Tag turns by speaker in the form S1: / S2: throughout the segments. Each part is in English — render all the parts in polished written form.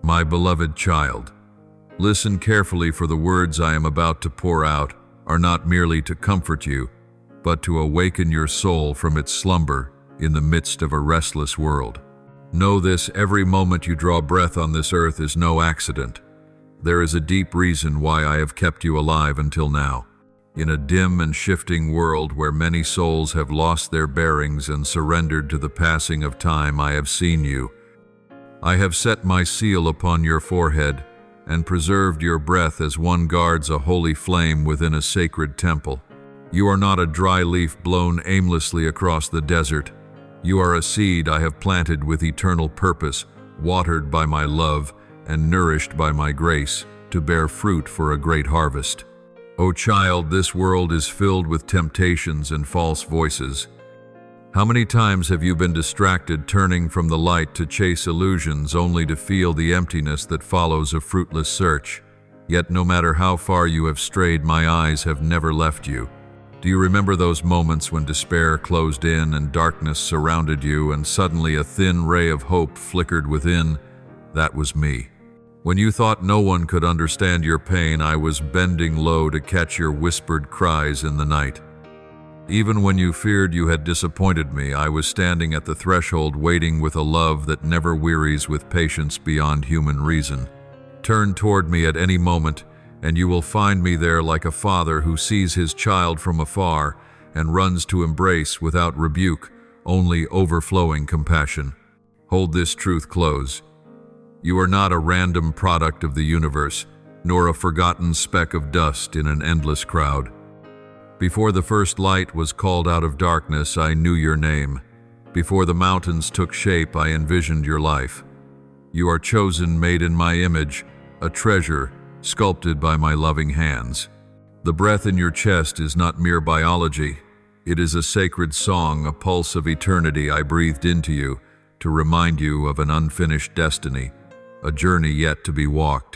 S1: My beloved child, listen carefully, for the words I am about to pour out are not merely to comfort you, but to awaken your soul from its slumber in the midst of a restless world. Know this: every moment you draw breath on this earth is no accident. There is a deep reason why I have kept you alive until now. In a dim and shifting world where many souls have lost their bearings and surrendered to the passing of time, I have seen you. I have set my seal upon your forehead and preserved your breath as one guards a holy flame within a sacred temple. You are not a dry leaf blown aimlessly across the desert. You are a seed I have planted with eternal purpose, watered by my love and nourished by my grace, to bear fruit for a great harvest. O child, this world is filled with temptations and false voices. How many times have you been distracted, turning from the light to chase illusions, only to feel the emptiness that follows a fruitless search? Yet no matter how far you have strayed, my eyes have never left you. Do you remember those moments when despair closed in and darkness surrounded you, and suddenly a thin ray of hope flickered within? That was me. When you thought no one could understand your pain, I was bending low to catch your whispered cries in the night. Even when you feared you had disappointed me, I was standing at the threshold, waiting with a love that never wearies, with patience beyond human reason. Turn toward me at any moment, and you will find me there, like a father who sees his child from afar and runs to embrace without rebuke, only overflowing compassion. Hold this truth close. You are not a random product of the universe, nor a forgotten speck of dust in an endless crowd. Before the first light was called out of darkness, I knew your name. Before the mountains took shape, I envisioned your life. You are chosen, made in my image, a treasure sculpted by my loving hands. The breath in your chest is not mere biology. It is a sacred song, a pulse of eternity I breathed into you to remind you of an unfinished destiny, a journey yet to be walked.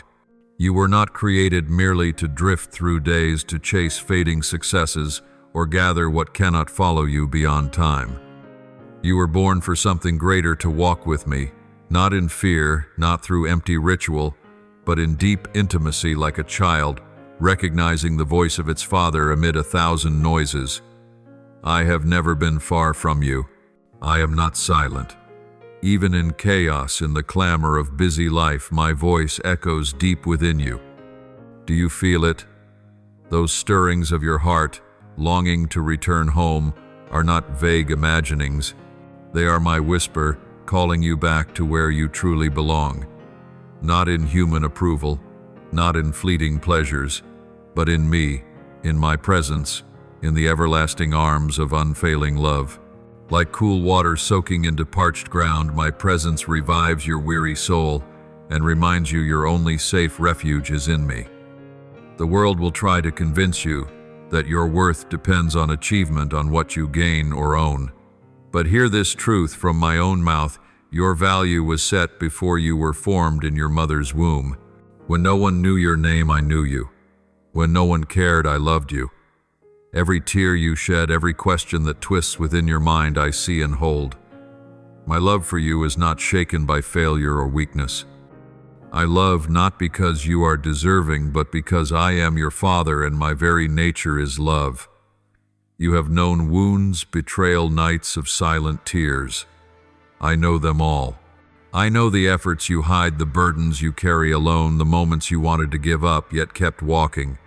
S1: You were not created merely to drift through days, to chase fading successes, or gather what cannot follow you beyond time. You were born for something greater, to walk with me, not in fear, not through empty ritual, but in deep intimacy, like a child, recognizing the voice of its father amid 1,000 noises. I have never been far from you. I am not silent. Even in chaos, in the clamor of busy life, my voice echoes deep within you. Do you feel it? Those stirrings of your heart, longing to return home, are not vague imaginings. They are my whisper, calling you back to where you truly belong. Not in human approval, not in fleeting pleasures, but in me, in my presence, in the everlasting arms of unfailing love. Like cool water soaking into parched ground, my presence revives your weary soul and reminds you your only safe refuge is in me. The world will try to convince you that your worth depends on achievement, on what you gain or own. But hear this truth from my own mouth: your value was set before you were formed in your mother's womb. When no one knew your name, I knew you. When no one cared, I loved you. Every tear you shed, every question that twists within your mind, I see and hold. My love for you is not shaken by failure or weakness. I love not because you are deserving, but because I am your father and my very nature is love. You have known wounds, betrayal, nights of silent tears. I know them all. I know the efforts you hide, the burdens you carry alone, the moments you wanted to give up yet kept walking.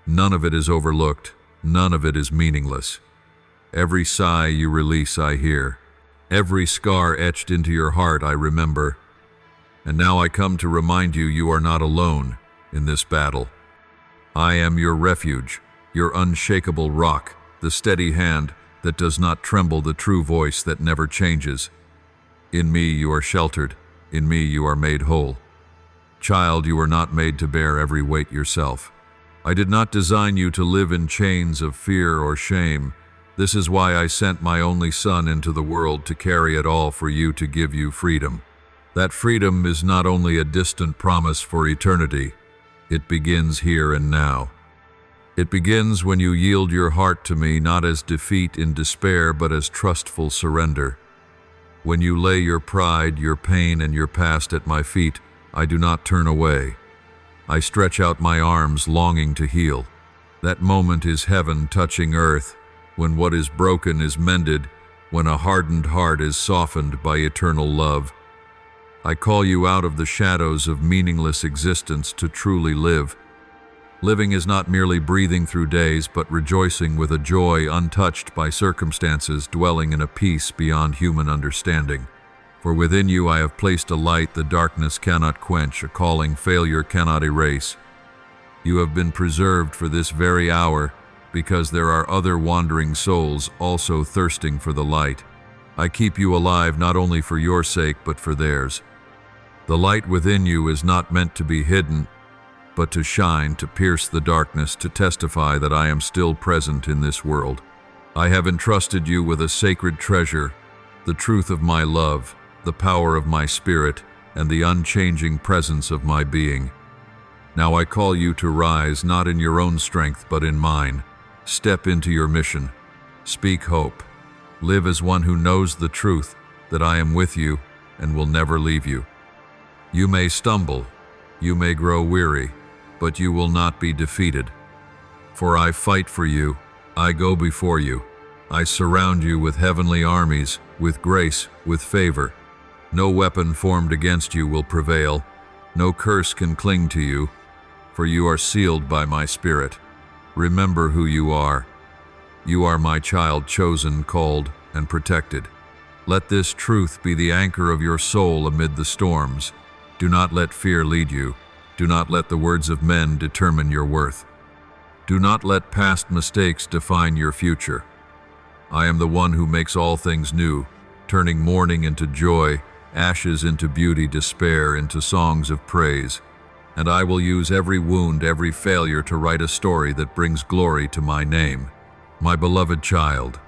S1: None of it is overlooked. None of it is meaningless. Every sigh you release, I hear. Every scar etched into your heart, I remember. And now I come to remind you, you are not alone in this battle. I am your refuge, your unshakable rock, the steady hand that does not tremble, the true voice that never changes. In me you are sheltered. In me you are made whole. Child, you are not made to bear every weight yourself. I did not design you to live in chains of fear or shame. This is why I sent my only son into the world, to carry it all for you, to give you freedom. That freedom is not only a distant promise for eternity, it begins here and now. It begins when you yield your heart to me, not as defeat in despair, but as trustful surrender. When you lay your pride, your pain, and your past at my feet, I do not turn away. I stretch out my arms, longing to heal. That moment is heaven touching earth, when what is broken is mended, when a hardened heart is softened by eternal love. I call you out of the shadows of meaningless existence to truly live. Living is not merely breathing through days, but rejoicing with a joy untouched by circumstances, dwelling in a peace beyond human understanding. For within you I have placed a light the darkness cannot quench, a calling failure cannot erase. You have been preserved for this very hour, because there are other wandering souls also thirsting for the light. I keep you alive not only for your sake, but for theirs. The light within you is not meant to be hidden, but to shine, to pierce the darkness, to testify that I am still present in this world. I have entrusted you with a sacred treasure, the truth of my love, the power of my spirit, and the unchanging presence of my being. Now I call you to rise, not in your own strength, but in mine. Step into your mission. Speak hope. Live as one who knows the truth, that I am with you and will never leave you. You may stumble, you may grow weary, but you will not be defeated. For I fight for you, I go before you. I surround you with heavenly armies, with grace, with favor. No weapon formed against you will prevail. No curse can cling to you, for you are sealed by my spirit. Remember who you are. You are my child, chosen, called, and protected. Let this truth be the anchor of your soul amid the storms. Do not let fear lead you. Do not let the words of men determine your worth. Do not let past mistakes define your future. I am the one who makes all things new, turning mourning into joy, ashes into beauty, despair into songs of praise. And I will use every wound, every failure to write a story that brings glory to my name. My beloved child,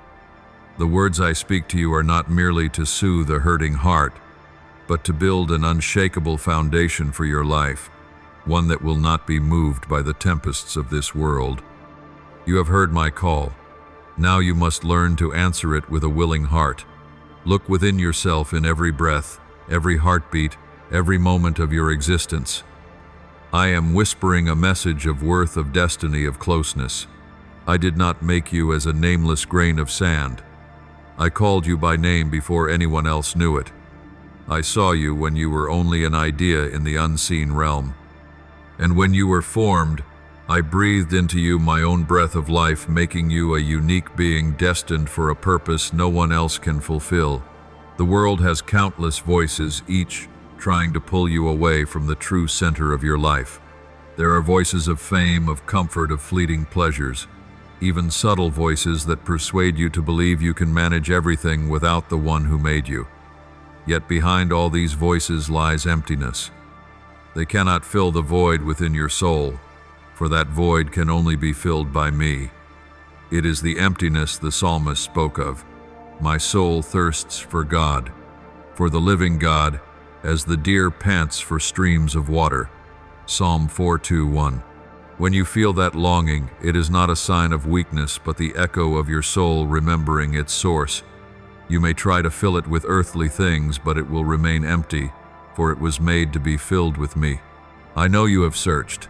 S1: the words I speak to you are not merely to soothe a hurting heart, but to build an unshakable foundation for your life, one that will not be moved by the tempests of this world. You have heard my call. Now you must learn to answer it with a willing heart. Look within yourself in every breath, every heartbeat, every moment of your existence. I am whispering a message of worth, of destiny, of closeness. I did not make you as a nameless grain of sand. I called you by name before anyone else knew it. I saw you when you were only an idea in the unseen realm. And when you were formed, I breathed into you my own breath of life, making you a unique being destined for a purpose no one else can fulfill. The world has countless voices, each trying to pull you away from the true center of your life. There are voices of fame, of comfort, of fleeting pleasures, even subtle voices that persuade you to believe you can manage everything without the one who made you. Yet behind all these voices lies emptiness. They cannot fill the void within your soul, for that void can only be filled by me. It is the emptiness the psalmist spoke of. My soul thirsts for God, for the living God, as the deer pants for streams of water. Psalm 4:2-1. When you feel that longing, it is not a sign of weakness, but the echo of your soul remembering its source. You may try to fill it with earthly things, but it will remain empty, for it was made to be filled with me. I know you have searched.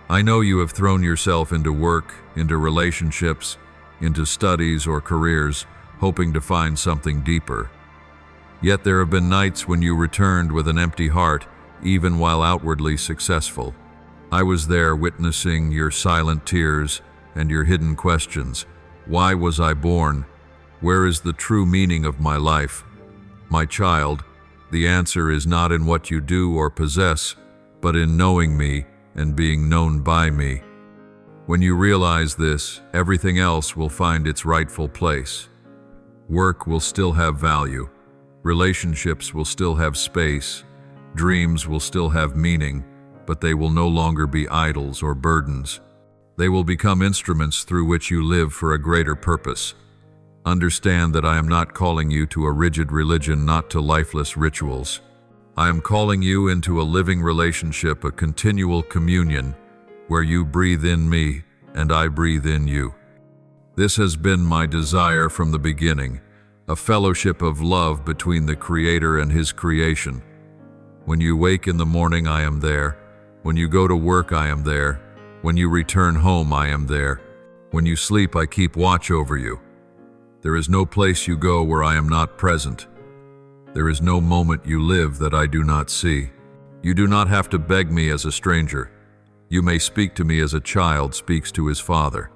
S1: I know you have thrown yourself into work, into relationships, into studies or careers, hoping to find something deeper. Yet there have been nights when you returned with an empty heart, even while outwardly successful. I was there witnessing your silent tears and your hidden questions. Why was I born? Where is the true meaning of my life? My child, the answer is not in what you do or possess, but in knowing me and being known by me. When you realize this, everything else will find its rightful place. Work will still have value. Relationships will still have space. Dreams will still have meaning, but they will no longer be idols or burdens. They will become instruments through which you live for a greater purpose. Understand that I am not calling you to a rigid religion, not to lifeless rituals. I am calling you into a living relationship, a continual communion, where you breathe in me and I breathe in you. This has been my desire from the beginning, a fellowship of love between the Creator and His creation. When you wake in the morning, I am there. When you go to work, I am there. When you return home, I am there. When you sleep, I keep watch over you. There is no place you go where I am not present. There is no moment you live that I do not see. You do not have to beg me as a stranger. You may speak to me as a child speaks to his father.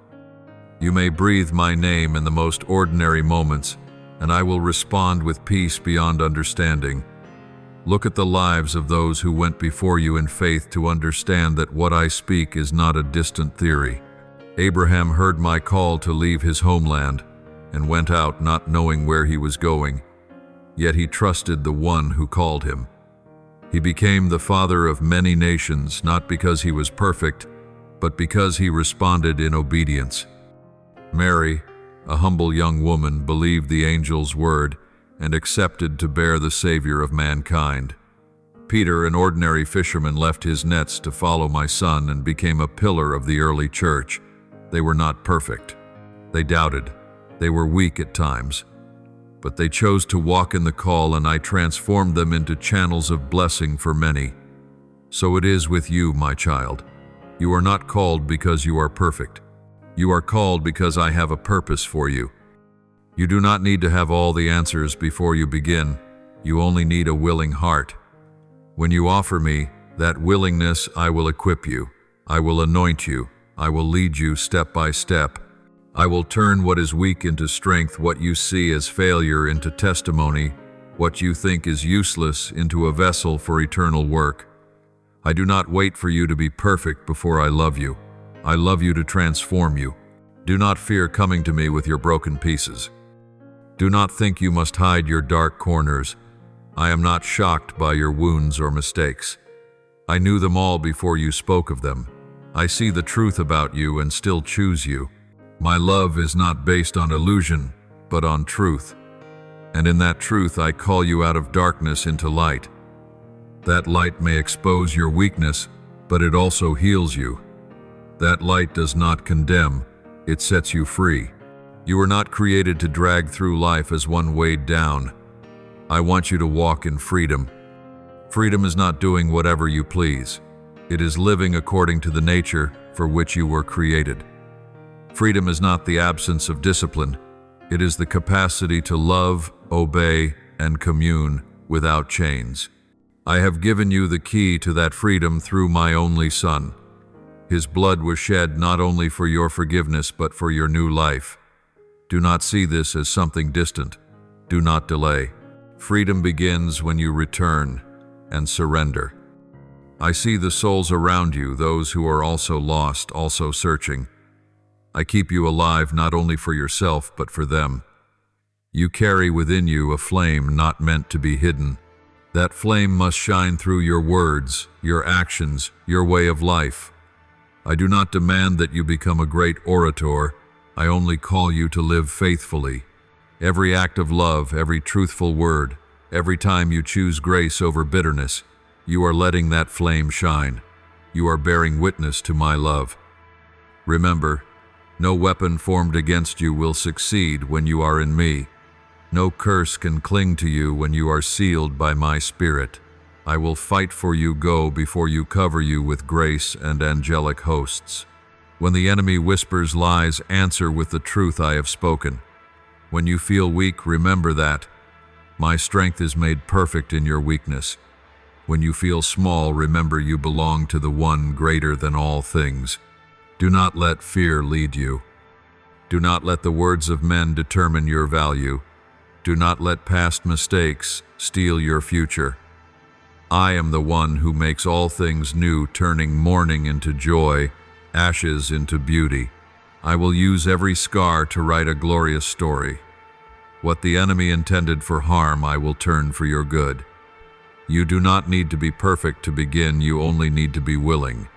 S1: You may breathe my name in the most ordinary moments, and I will respond with peace beyond understanding. Look at the lives of those who went before you in faith to understand that what I speak is not a distant theory. Abraham heard my call to leave his homeland and went out not knowing where he was going, yet he trusted the one who called him. He became the father of many nations, not because he was perfect, but because he responded in obedience. Mary, a humble young woman, believed the angel's word and accepted to bear the Savior of mankind. Peter, an ordinary fisherman, left his nets to follow my son and became a pillar of the early church. They were not perfect. They doubted. They were weak at times. But they chose to walk in the call, and I transformed them into channels of blessing for many. So it is with you, my child. You are not called because you are perfect. You are called because I have a purpose for you. You do not need to have all the answers before you begin. You only need a willing heart. When you offer me that willingness, I will equip you. I will anoint you. I will lead you step by step. I will turn what is weak into strength, what you see as failure into testimony, what you think is useless into a vessel for eternal work. I do not wait for you to be perfect before I love you. I love you to transform you. Do not fear coming to me with your broken pieces. Do not think you must hide your dark corners. I am not shocked by your wounds or mistakes. I knew them all before you spoke of them. I see the truth about you and still choose you. My love is not based on illusion, but on truth. And in that truth, I call you out of darkness into light. That light may expose your weakness, but it also heals you. That light does not condemn, it sets you free. You were not created to drag through life as one weighed down. I want you to walk in freedom. Freedom is not doing whatever you please. It is living according to the nature for which you were created. Freedom is not the absence of discipline. It is the capacity to love, obey, and commune without chains. I have given you the key to that freedom through my only Son. His blood was shed not only for your forgiveness but for your new life. Do not see this as something distant. Do not delay. Freedom begins when you return and surrender. I see the souls around you, those who are also lost, also searching. I keep you alive not only for yourself but for them. You carry within you a flame not meant to be hidden. That flame must shine through your words, your actions, your way of life. I do not demand that you become a great orator. I only call you to live faithfully. Every act of love, every truthful word, every time you choose grace over bitterness, you are letting that flame shine. You are bearing witness to my love. Remember, no weapon formed against you will succeed when you are in me. No curse can cling to you when you are sealed by my Spirit. I will fight for you, go before you, cover you with grace and angelic hosts. When the enemy whispers lies, answer with the truth I have spoken. When you feel weak, remember that my strength is made perfect in your weakness. When you feel small, remember you belong to the one greater than all things. Do not let fear lead you. Do not let the words of men determine your value. Do not let past mistakes steal your future. I am the one who makes all things new, turning mourning into joy, ashes into beauty. I will use every scar to write a glorious story. What the enemy intended for harm, I will turn for your good. You do not need to be perfect to begin, you only need to be willing.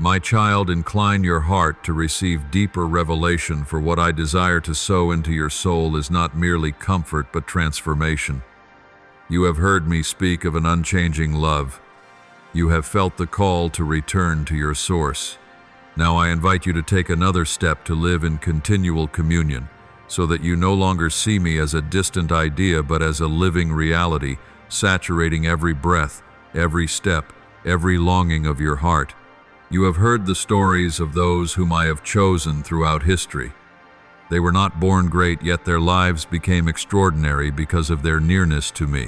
S1: My child, incline your heart to receive deeper revelation, for what I desire to sow into your soul is not merely comfort but transformation. You have heard me speak of an unchanging love. You have felt the call to return to your source. Now I invite you to take another step to live in continual communion, so that you no longer see me as a distant idea but as a living reality, saturating every breath, every step, every longing of your heart. You have heard the stories of those whom I have chosen throughout history. They were not born great, yet their lives became extraordinary because of their nearness to me.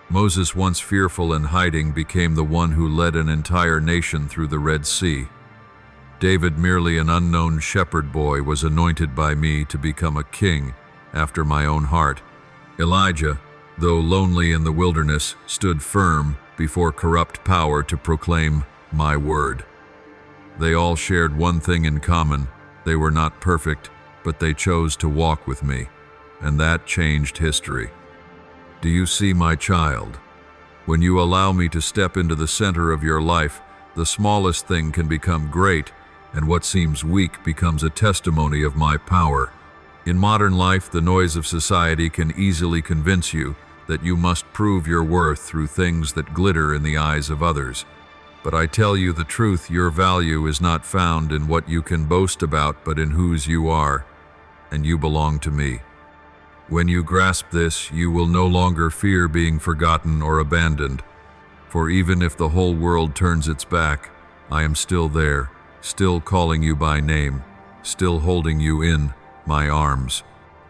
S1: Moses, once fearful and hiding, became the one who led an entire nation through the Red Sea. David, merely an unknown shepherd boy, was anointed by me to become a king after my own heart. Elijah, though lonely in the wilderness, stood firm before corrupt power to proclaim my word. They all shared one thing in common: they were not perfect, but they chose to walk with me, and that changed history. Do you see, my child? When you allow me to step into the center of your life, the smallest thing can become great, and what seems weak becomes a testimony of my power. In modern life, the noise of society can easily convince you that you must prove your worth through things that glitter in the eyes of others. But I tell you the truth, your value is not found in what you can boast about, but in whose you are, and you belong to me. When you grasp this, you will no longer fear being forgotten or abandoned. For even if the whole world turns its back, I am still there, still calling you by name, still holding you in my arms.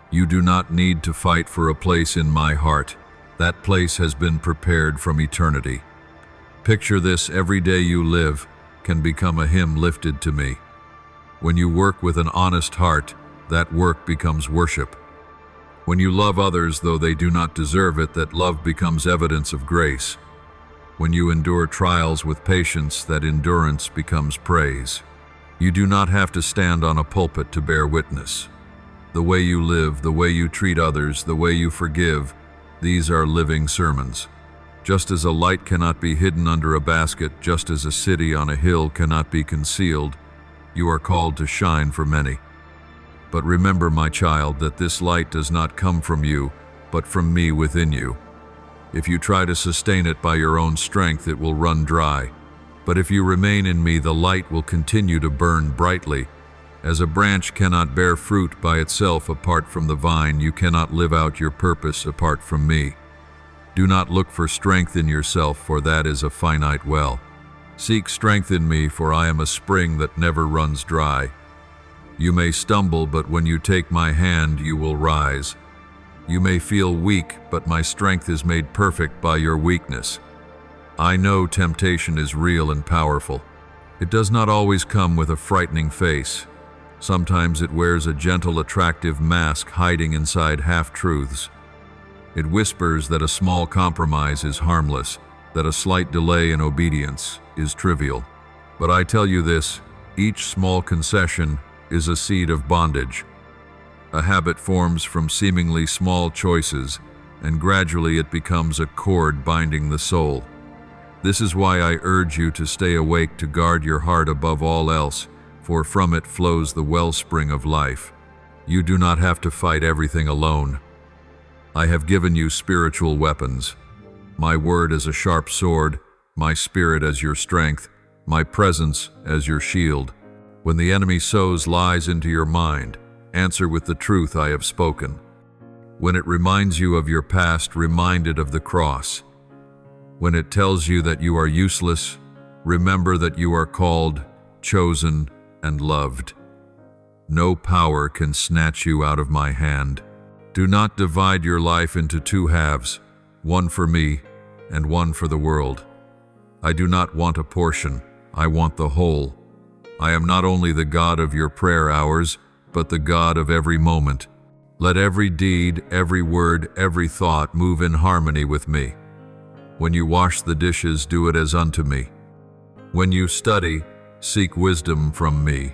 S1: You do not need to fight for a place in my heart. That place has been prepared from eternity. Picture this: every day you live can become a hymn lifted to me. When you work with an honest heart, that work becomes worship. When you love others though they do not deserve it, that love becomes evidence of grace. When you endure trials with patience, that endurance becomes praise. You do not have to stand on a pulpit to bear witness. The way you live, the way you treat others, the way you forgive, these are living sermons. Just as a light cannot be hidden under a basket, just as a city on a hill cannot be concealed, you are called to shine for many. But remember, my child, that this light does not come from you, but from me within you. If you try to sustain it by your own strength, it will run dry. But if you remain in me, the light will continue to burn brightly. As a branch cannot bear fruit by itself apart from the vine, you cannot live out your purpose apart from me. Do not look for strength in yourself, for that is a finite well. Seek strength in me, for I am a spring that never runs dry. You may stumble, but when you take my hand, you will rise. You may feel weak, but my strength is made perfect by your weakness. I know temptation is real and powerful. It does not always come with a frightening face. Sometimes it wears a gentle, attractive mask hiding inside half-truths. It whispers that a small compromise is harmless, that a slight delay in obedience is trivial. But I tell you this: each small concession is a seed of bondage. A habit forms from seemingly small choices, and gradually it becomes a cord binding the soul. This is why I urge you to stay awake, to guard your heart above all else, for from it flows the wellspring of life. You do not have to fight everything alone. I have given you spiritual weapons. My word as a sharp sword, my spirit as your strength, my presence as your shield. When the enemy sows lies into your mind, answer with the truth I have spoken. When it reminds you of your past, remind it of the cross. When it tells you that you are useless, remember that you are called, chosen, and loved. No power can snatch you out of my hand. Do not divide your life into two halves, one for me and one for the world. I do not want a portion, I want the whole. I am not only the God of your prayer hours, but the God of every moment. Let every deed, every word, every thought move in harmony with me. When you wash the dishes, do it as unto me. When you study, seek wisdom from me.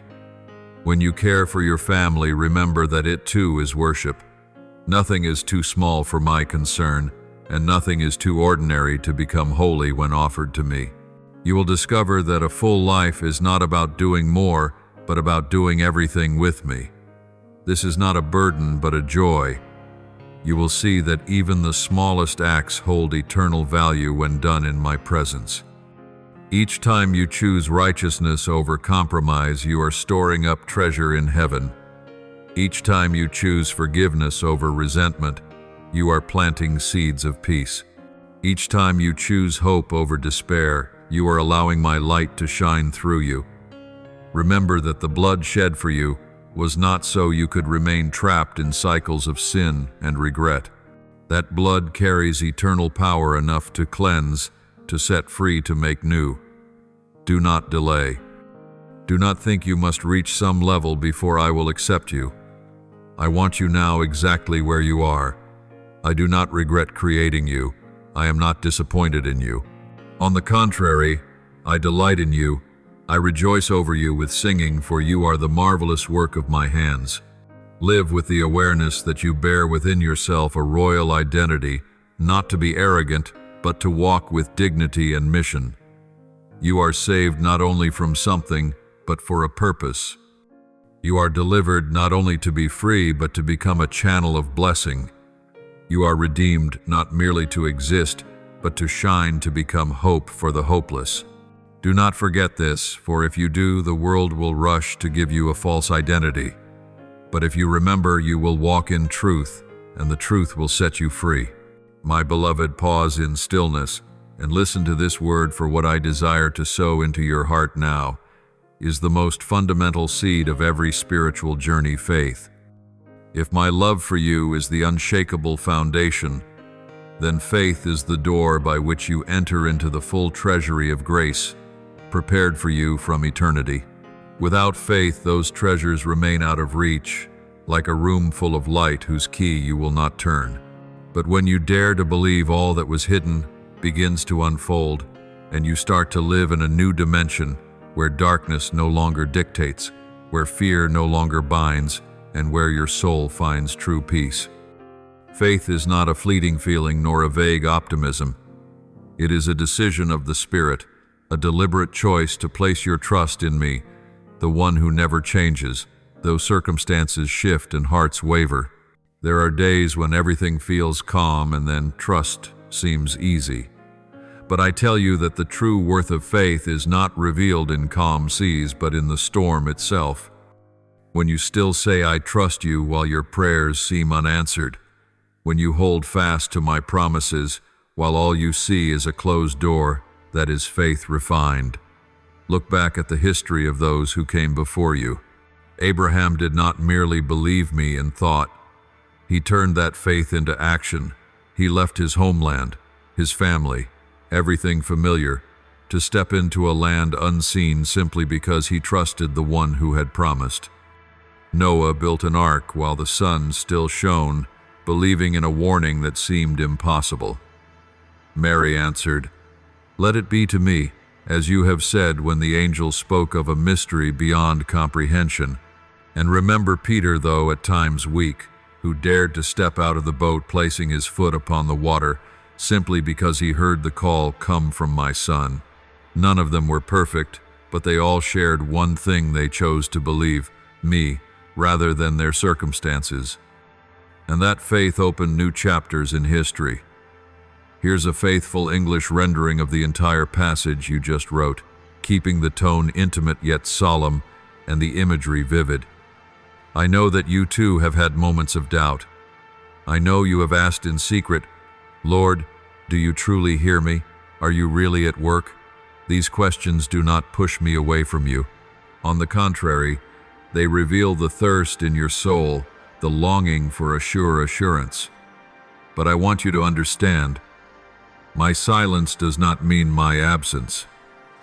S1: When you care for your family, remember that it too is worship. Nothing is too small for my concern, and nothing is too ordinary to become holy when offered to me. You will discover that a full life is not about doing more, but about doing everything with me. This is not a burden, but a joy. You will see that even the smallest acts hold eternal value when done in my presence. Each time you choose righteousness over compromise, you are storing up treasure in heaven. Each time you choose forgiveness over resentment, you are planting seeds of peace. Each time you choose hope over despair, you are allowing my light to shine through you. Remember that the blood shed for you was not so you could remain trapped in cycles of sin and regret. That blood carries eternal power enough to cleanse, to set free, to make new. Do not delay. Do not think you must reach some level before I will accept you. I want you now exactly where you are. I do not regret creating you. I am not disappointed in you. On the contrary, I delight in you. I rejoice over you with singing, for you are the marvelous work of my hands. Live with the awareness that you bear within yourself a royal identity, not to be arrogant, but to walk with dignity and mission. You are saved not only from something, but for a purpose. You are delivered not only to be free, but to become a channel of blessing. You are redeemed not merely to exist, but to shine, to become hope for the hopeless. Do not forget this, for if you do, the world will rush to give you a false identity. But if you remember, you will walk in truth, and the truth will set you free. My beloved, pause in stillness and listen to this word, for what I desire to sow into your heart now is the most fundamental seed of every spiritual journey: faith. If my love for you is the unshakable foundation, then faith is the door by which you enter into the full treasury of grace prepared for you from eternity. Without faith, those treasures remain out of reach, like a room full of light whose key you will not turn. But when you dare to believe, all that was hidden begins to unfold, and you start to live in a new dimension where darkness no longer dictates, where fear no longer binds, and where your soul finds true peace. Faith is not a fleeting feeling nor a vague optimism. It is a decision of the Spirit, a deliberate choice to place your trust in me, the one who never changes, though circumstances shift and hearts waver. There are days when everything feels calm and then trust seems easy. But I tell you that the true worth of faith is not revealed in calm seas, but in the storm itself. When you still say, "I trust you," while your prayers seem unanswered. When you hold fast to my promises, while all you see is a closed door, that is faith refined. Look back at the history of those who came before you. Abraham did not merely believe me in thought. He turned that faith into action. He left his homeland, his family, everything familiar, to step into a land unseen simply because he trusted the one who had promised. Noah built an ark while the sun still shone, believing in a warning that seemed impossible. Mary answered, "Let it be to me, as you have said," when the angel spoke of a mystery beyond comprehension. And remember Peter, though at times weak, who dared to step out of the boat, placing his foot upon the water, simply because he heard the call, "Come from my son." None of them were perfect, but they all shared one thing: they chose to believe me rather than their circumstances. And that faith opened new chapters in history. Here's a faithful English rendering of the entire passage you just wrote, keeping the tone intimate yet solemn and the imagery vivid. I know that you too have had moments of doubt. I know you have asked in secret, "Lord, do you truly hear me? Are you really at work?" These questions do not push me away from you. On the contrary, they reveal the thirst in your soul, the longing for a sure assurance. But I want you to understand, my silence does not mean my absence.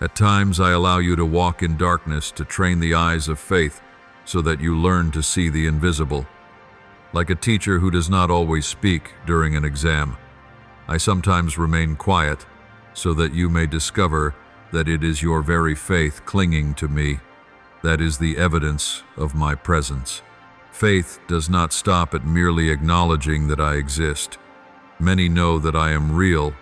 S1: At times I allow you to walk in darkness to train the eyes of faith so that you learn to see the invisible. Like a teacher who does not always speak during an exam, I sometimes remain quiet so that you may discover that it is your very faith clinging to me that is the evidence of my presence. Faith does not stop at merely acknowledging that I exist. Many know that I am real,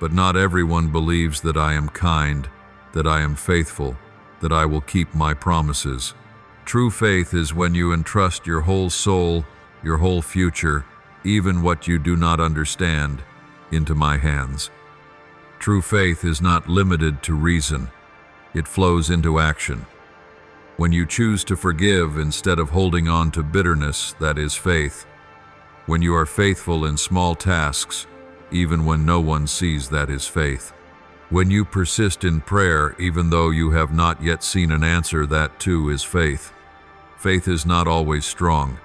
S1: but not everyone believes that I am kind, that I am faithful, that I will keep my promises. True faith is when you entrust your whole soul, your whole future, even what you do not understand, into my hands. True faith is not limited to reason. It flows into action. When you choose to forgive instead of holding on to bitterness, that is faith. When you are faithful in small tasks, even when no one sees, that is faith. When you persist in prayer, even though you have not yet seen an answer, that too is faith. Faith is not always strong.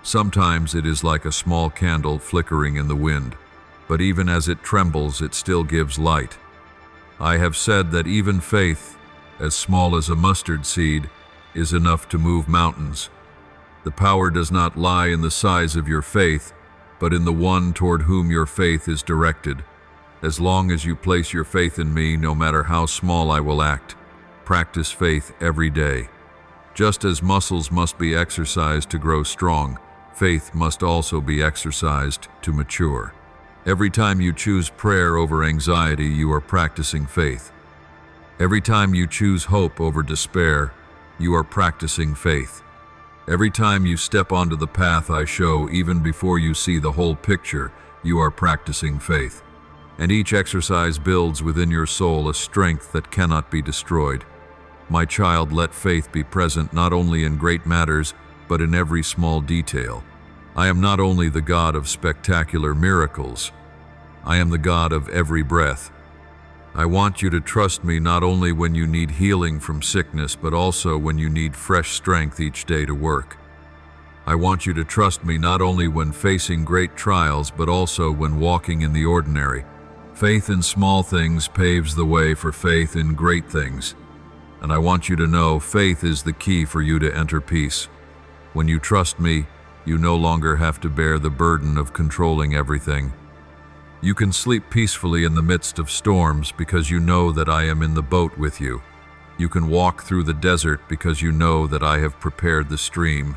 S1: Sometimes it is like a small candle flickering in the wind, but even as it trembles, it still gives light. I have said that even faith, as small as a mustard seed, is enough to move mountains. The power does not lie in the size of your faith, but in the one toward whom your faith is directed. As long as you place your faith in me, no matter how small, I will act. Practice faith every day. Just as muscles must be exercised to grow strong, faith must also be exercised to mature. Every time you choose prayer over anxiety, you are practicing faith. Every time you choose hope over despair, you are practicing faith. Every time you step onto the path I show, even before you see the whole picture, you are practicing faith. And each exercise builds within your soul a strength that cannot be destroyed. My child, let faith be present not only in great matters, but in every small detail. I am not only the God of spectacular miracles, I am the God of every breath. I want you to trust me not only when you need healing from sickness, but also when you need fresh strength each day to work. I want you to trust me not only when facing great trials, but also when walking in the ordinary. Faith in small things paves the way for faith in great things. And I want you to know faith is the key for you to enter peace. When you trust me, you no longer have to bear the burden of controlling everything. You can sleep peacefully in the midst of storms because you know that I am in the boat with you. You can walk through the desert because you know that I have prepared the stream.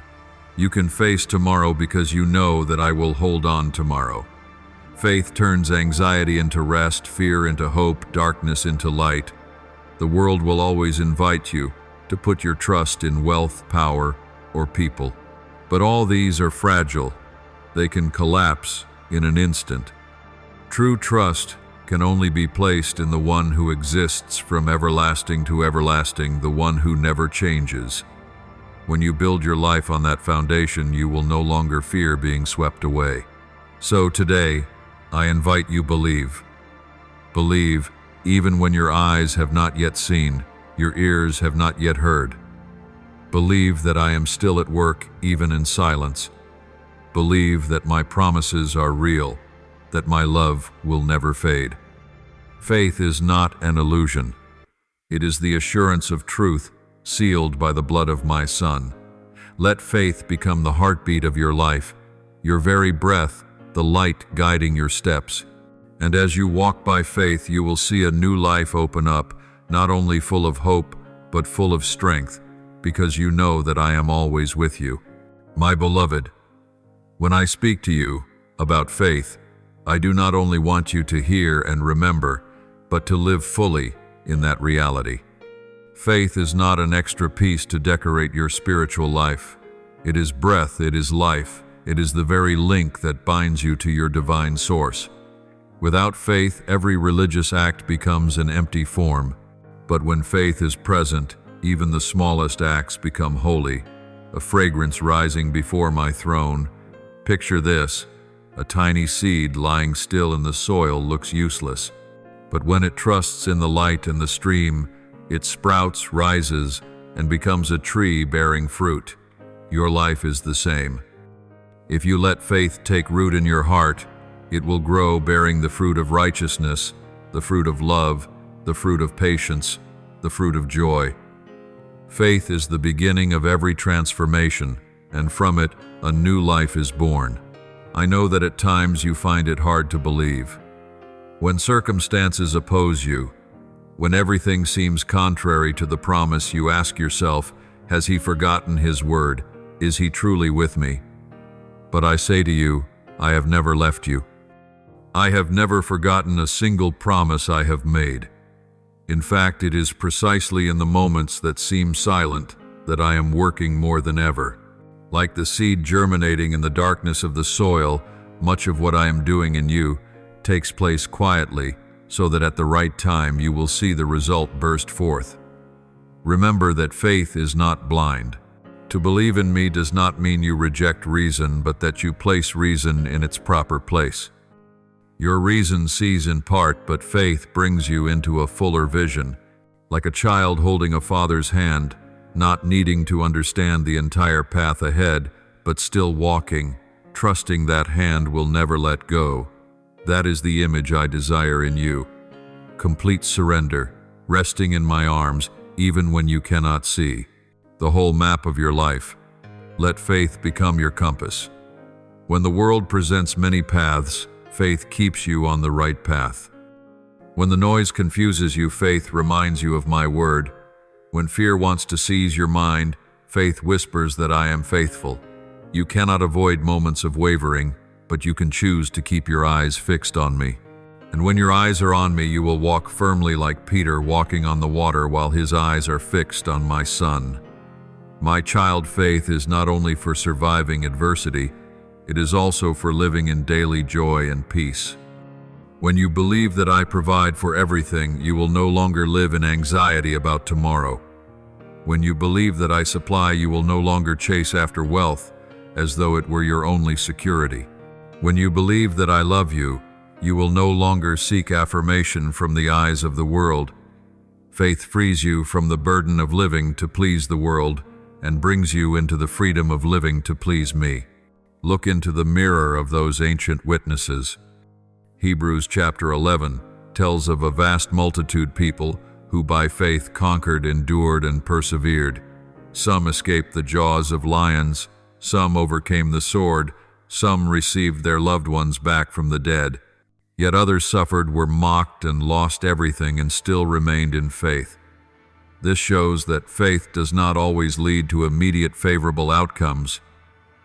S1: You can face tomorrow because you know that I will hold on tomorrow. Faith turns anxiety into rest, fear into hope, darkness into light. The world will always invite you to put your trust in wealth, power, or people. But all these are fragile. They can collapse in an instant. True trust can only be placed in the one who exists from everlasting to everlasting, the one who never changes. When you build your life on that foundation, you will no longer fear being swept away. So today, I invite you believe. Believe even when your eyes have not yet seen, your ears have not yet heard. Believe that I am still at work even in silence. Believe that my promises are real, that my love will never fade. Faith is not an illusion. It is the assurance of truth sealed by the blood of my Son. Let faith become the heartbeat of your life, your very breath, the light guiding your steps. And as you walk by faith, you will see a new life open up, not only full of hope, but full of strength, because you know that I am always with you. My beloved, when I speak to you about faith, I do not only want you to hear and remember, but to live fully in that reality. Faith is not an extra piece to decorate your spiritual life. It is breath, it is life, it is the very link that binds you to your divine source. Without faith, every religious act becomes an empty form. But when faith is present, even the smallest acts become holy, a fragrance rising before my throne. Picture this: a tiny seed lying still in the soil looks useless, but when it trusts in the light and the stream, it sprouts, rises, and becomes a tree bearing fruit. Your life is the same. If you let faith take root in your heart, it will grow, bearing the fruit of righteousness, the fruit of love, the fruit of patience, the fruit of joy. Faith is the beginning of every transformation, and from it, a new life is born. I know that at times you find it hard to believe. When circumstances oppose you, when everything seems contrary to the promise, you ask yourself, has He forgotten His word? Is He truly with me? But I say to you, I have never left you. I have never forgotten a single promise I have made. In fact, it is precisely in the moments that seem silent that I am working more than ever. Like the seed germinating in the darkness of the soil, much of what I am doing in you takes place quietly, so that at the right time you will see the result burst forth. Remember that faith is not blind. To believe in me does not mean you reject reason, but that you place reason in its proper place. Your reason sees in part, but faith brings you into a fuller vision, like a child holding a father's hand, not needing to understand the entire path ahead, but still walking, trusting that hand will never let go. That is the image I desire in you. Complete surrender, resting in my arms, even when you cannot see. The whole map of your life. Let faith become your compass. When the world presents many paths, faith keeps you on the right path. When the noise confuses you, faith reminds you of my word. When fear wants to seize your mind, faith whispers that I am faithful. You cannot avoid moments of wavering, but you can choose to keep your eyes fixed on me. And when your eyes are on me, you will walk firmly like Peter walking on the water while his eyes are fixed on my Son. My child, faith is not only for surviving adversity, it is also for living in daily joy and peace. When you believe that I provide for everything, you will no longer live in anxiety about tomorrow. When you believe that I supply, you will no longer chase after wealth as though it were your only security. When you believe that I love you, you will no longer seek affirmation from the eyes of the world. Faith frees you from the burden of living to please the world and brings you into the freedom of living to please me. Look into the mirror of those ancient witnesses. Hebrews chapter 11 tells of a vast multitude people who by faith conquered, endured, and persevered. Some escaped the jaws of lions, some overcame the sword, some received their loved ones back from the dead. Yet others suffered, were mocked, and lost everything and still remained in faith. This shows that faith does not always lead to immediate favorable outcomes,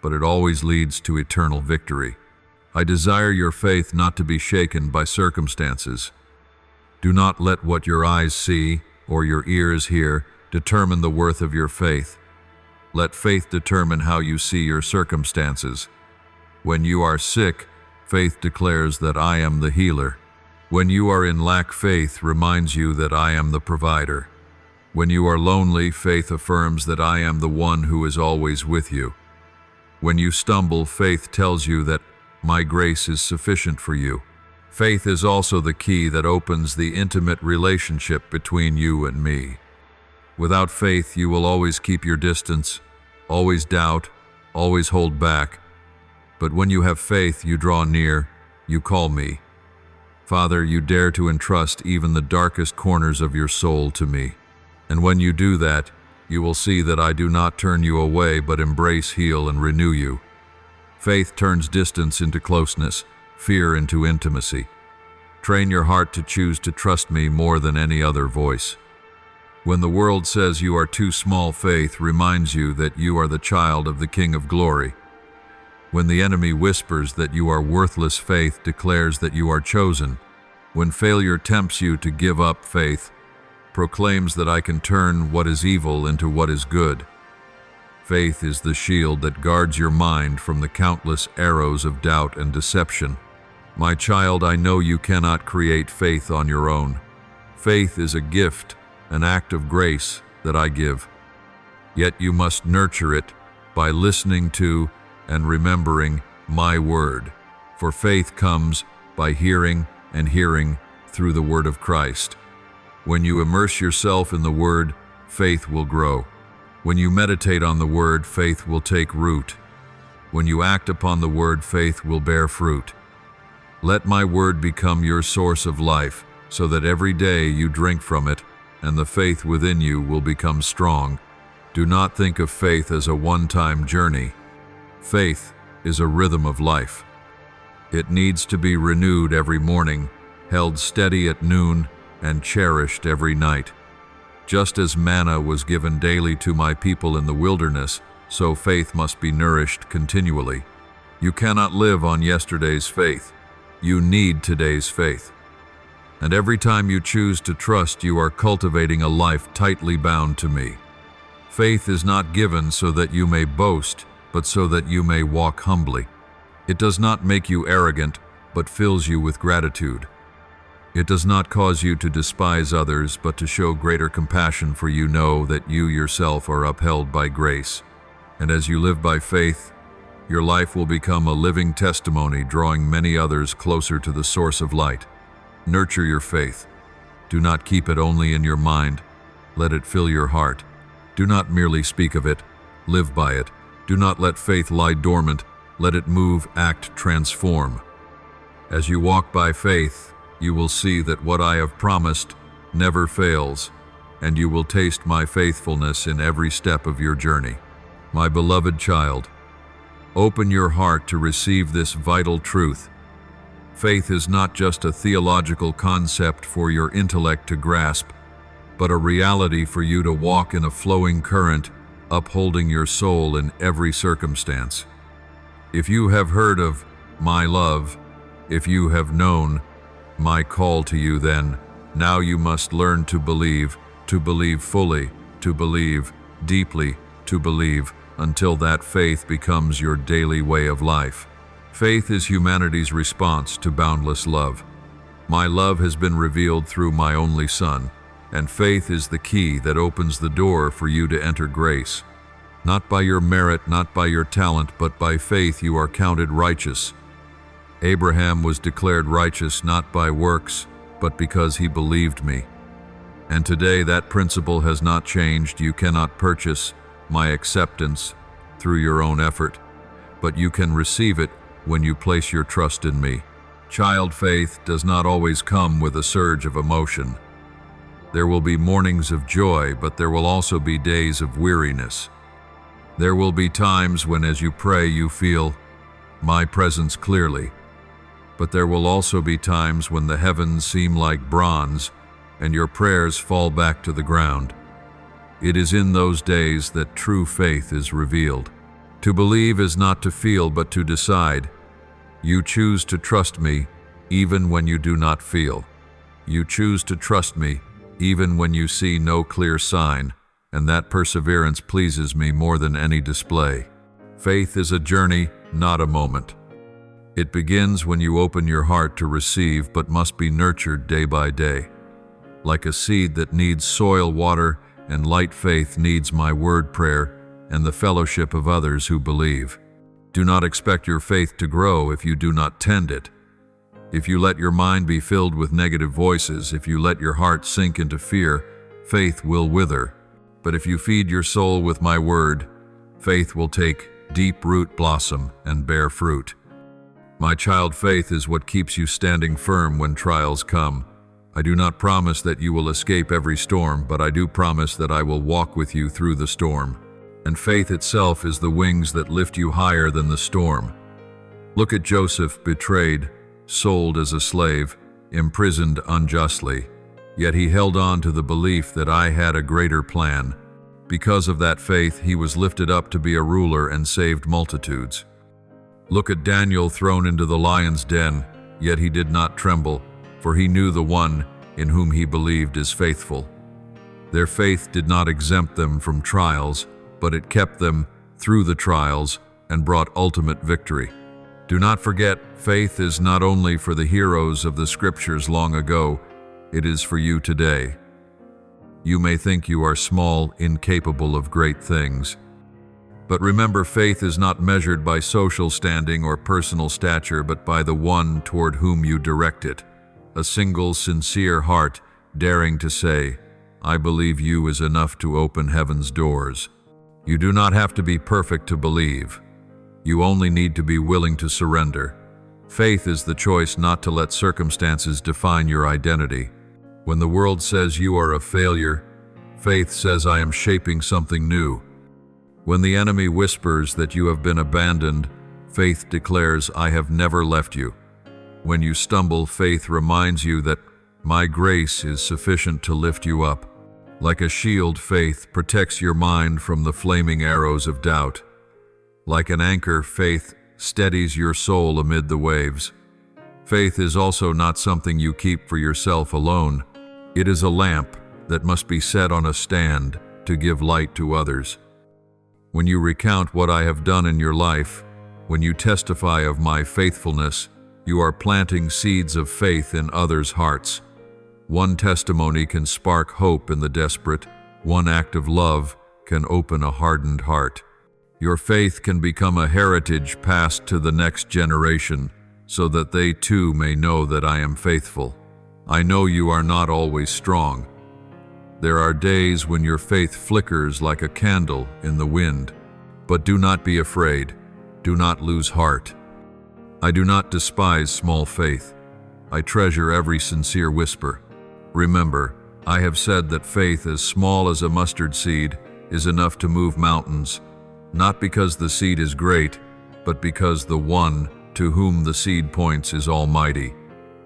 S1: but it always leads to eternal victory. I desire your faith not to be shaken by circumstances. Do not let what your eyes see or your ears hear determine the worth of your faith. Let faith determine how you see your circumstances. When you are sick, faith declares that I am the healer. When you are in lack, faith reminds you that I am the provider. When you are lonely, faith affirms that I am the one who is always with you. When you stumble, faith tells you that my grace is sufficient for you. Faith is also the key that opens the intimate relationship between you and me. Without faith, you will always keep your distance, always doubt, always hold back. But when you have faith, you draw near, you call me. Father, you dare to entrust even the darkest corners of your soul to me. And when you do that, you will see that I do not turn you away, but embrace, heal, and renew you. Faith turns distance into closeness, fear into intimacy. Train your heart to choose to trust me more than any other voice. When the world says you are too small, faith reminds you that you are the child of the King of Glory. When the enemy whispers that you are worthless, faith declares that you are chosen. When failure tempts you to give up, faith proclaims that I can turn what is evil into what is good. Faith is the shield that guards your mind from the countless arrows of doubt and deception. My child, I know you cannot create faith on your own. Faith is a gift, an act of grace that I give. Yet you must nurture it by listening to and remembering my word. For faith comes by hearing, and hearing through the word of Christ. When you immerse yourself in the word, faith will grow. When you meditate on the word, faith will take root. When you act upon the word, faith will bear fruit. Let my word become your source of life, so that every day you drink from it, and the faith within you will become strong. Do not think of faith as a one-time journey. Faith is a rhythm of life. It needs to be renewed every morning, held steady at noon, and cherished every night. Just as manna was given daily to my people in the wilderness, so faith must be nourished continually. You cannot live on yesterday's faith. You need today's faith. And every time you choose to trust, you are cultivating a life tightly bound to me. Faith is not given so that you may boast, but so that you may walk humbly. It does not make you arrogant, but fills you with gratitude. It does not cause you to despise others, but to show greater compassion, for you know that you yourself are upheld by grace. And as you live by faith, Your life will become a living testimony, drawing many others closer to the source of light. Nurture your faith. Do not keep it only in your mind. Let it fill your heart. Do not merely speak of it. Live by it. Do not let faith lie dormant. Let it move, act, transform. As you walk by faith, you will see that what I have promised never fails, and you will taste my faithfulness in every step of your journey. My beloved child, open your heart to receive this vital truth. Faith is not just a theological concept for your intellect to grasp, but a reality for you to walk in a flowing current, upholding your soul in every circumstance. If you have heard of my love, if you have known my call to you, then now you must learn to believe fully, to believe deeply, to believe until that faith becomes your daily way of life. Faith is humanity's response to boundless love. My love has been revealed through my only Son, and faith is the key that opens the door for you to enter grace. Not by your merit, not by your talent, but by faith you are counted righteous. Abraham was declared righteous not by works, but because he believed me. And today that principle has not changed. You cannot purchase my acceptance through your own effort, but you can receive it when you place your trust in me. Child faith does not always come with a surge of emotion. There will be mornings of joy, but there will also be days of weariness. There will be times when, as you pray, you feel my presence clearly. But there will also be times when the heavens seem like bronze and your prayers fall back to the ground. It is in those days that true faith is revealed. To believe is not to feel, but to decide. You choose to trust me even when you do not feel. You choose to trust me even when you see no clear sign, and that perseverance pleases me more than any display. Faith is a journey, not a moment. It begins when you open your heart to receive, but must be nurtured day by day. Like a seed that needs soil, water, and light, faith needs my word, prayer, and the fellowship of others who believe. Do not expect your faith to grow if you do not tend it. If you let your mind be filled with negative voices, if you let your heart sink into fear, faith will wither. But if you feed your soul with my word, faith will take deep root, blossom, and bear fruit. My child, faith is what keeps you standing firm when trials come. I do not promise that you will escape every storm, but I do promise that I will walk with you through the storm. And faith itself is the wings that lift you higher than the storm. Look at Joseph, betrayed, sold as a slave, imprisoned unjustly. Yet he held on to the belief that I had a greater plan. Because of that faith, he was lifted up to be a ruler and saved multitudes. Look at Daniel, thrown into the lion's den, yet he did not tremble, for he knew the one in whom he believed is faithful. Their faith did not exempt them from trials, but it kept them through the trials and brought ultimate victory. Do not forget, faith is not only for the heroes of the scriptures long ago, it is for you today. You may think you are small, incapable of great things. But remember, faith is not measured by social standing or personal stature, but by the one toward whom you direct it. A single, sincere heart daring to say, I believe you, is enough to open heaven's doors. You do not have to be perfect to believe. You only need to be willing to surrender. Faith is the choice not to let circumstances define your identity. When the world says you are a failure, faith says I am shaping something new. When the enemy whispers that you have been abandoned, faith declares I have never left you. When you stumble, faith reminds you that my grace is sufficient to lift you up. Like a shield, faith protects your mind from the flaming arrows of doubt. Like an anchor, faith steadies your soul amid the waves. Faith is also not something you keep for yourself alone. It is a lamp that must be set on a stand to give light to others. When you recount what I have done in your life, when you testify of my faithfulness, you are planting seeds of faith in others' hearts. One testimony can spark hope in the desperate. One act of love can open a hardened heart. Your faith can become a heritage passed to the next generation, so that they too may know that I am faithful. I know you are not always strong. There are days when your faith flickers like a candle in the wind. But do not be afraid. Do not lose heart. I do not despise small faith. I treasure every sincere whisper. Remember, I have said that faith as small as a mustard seed is enough to move mountains, not because the seed is great, but because the one to whom the seed points is almighty.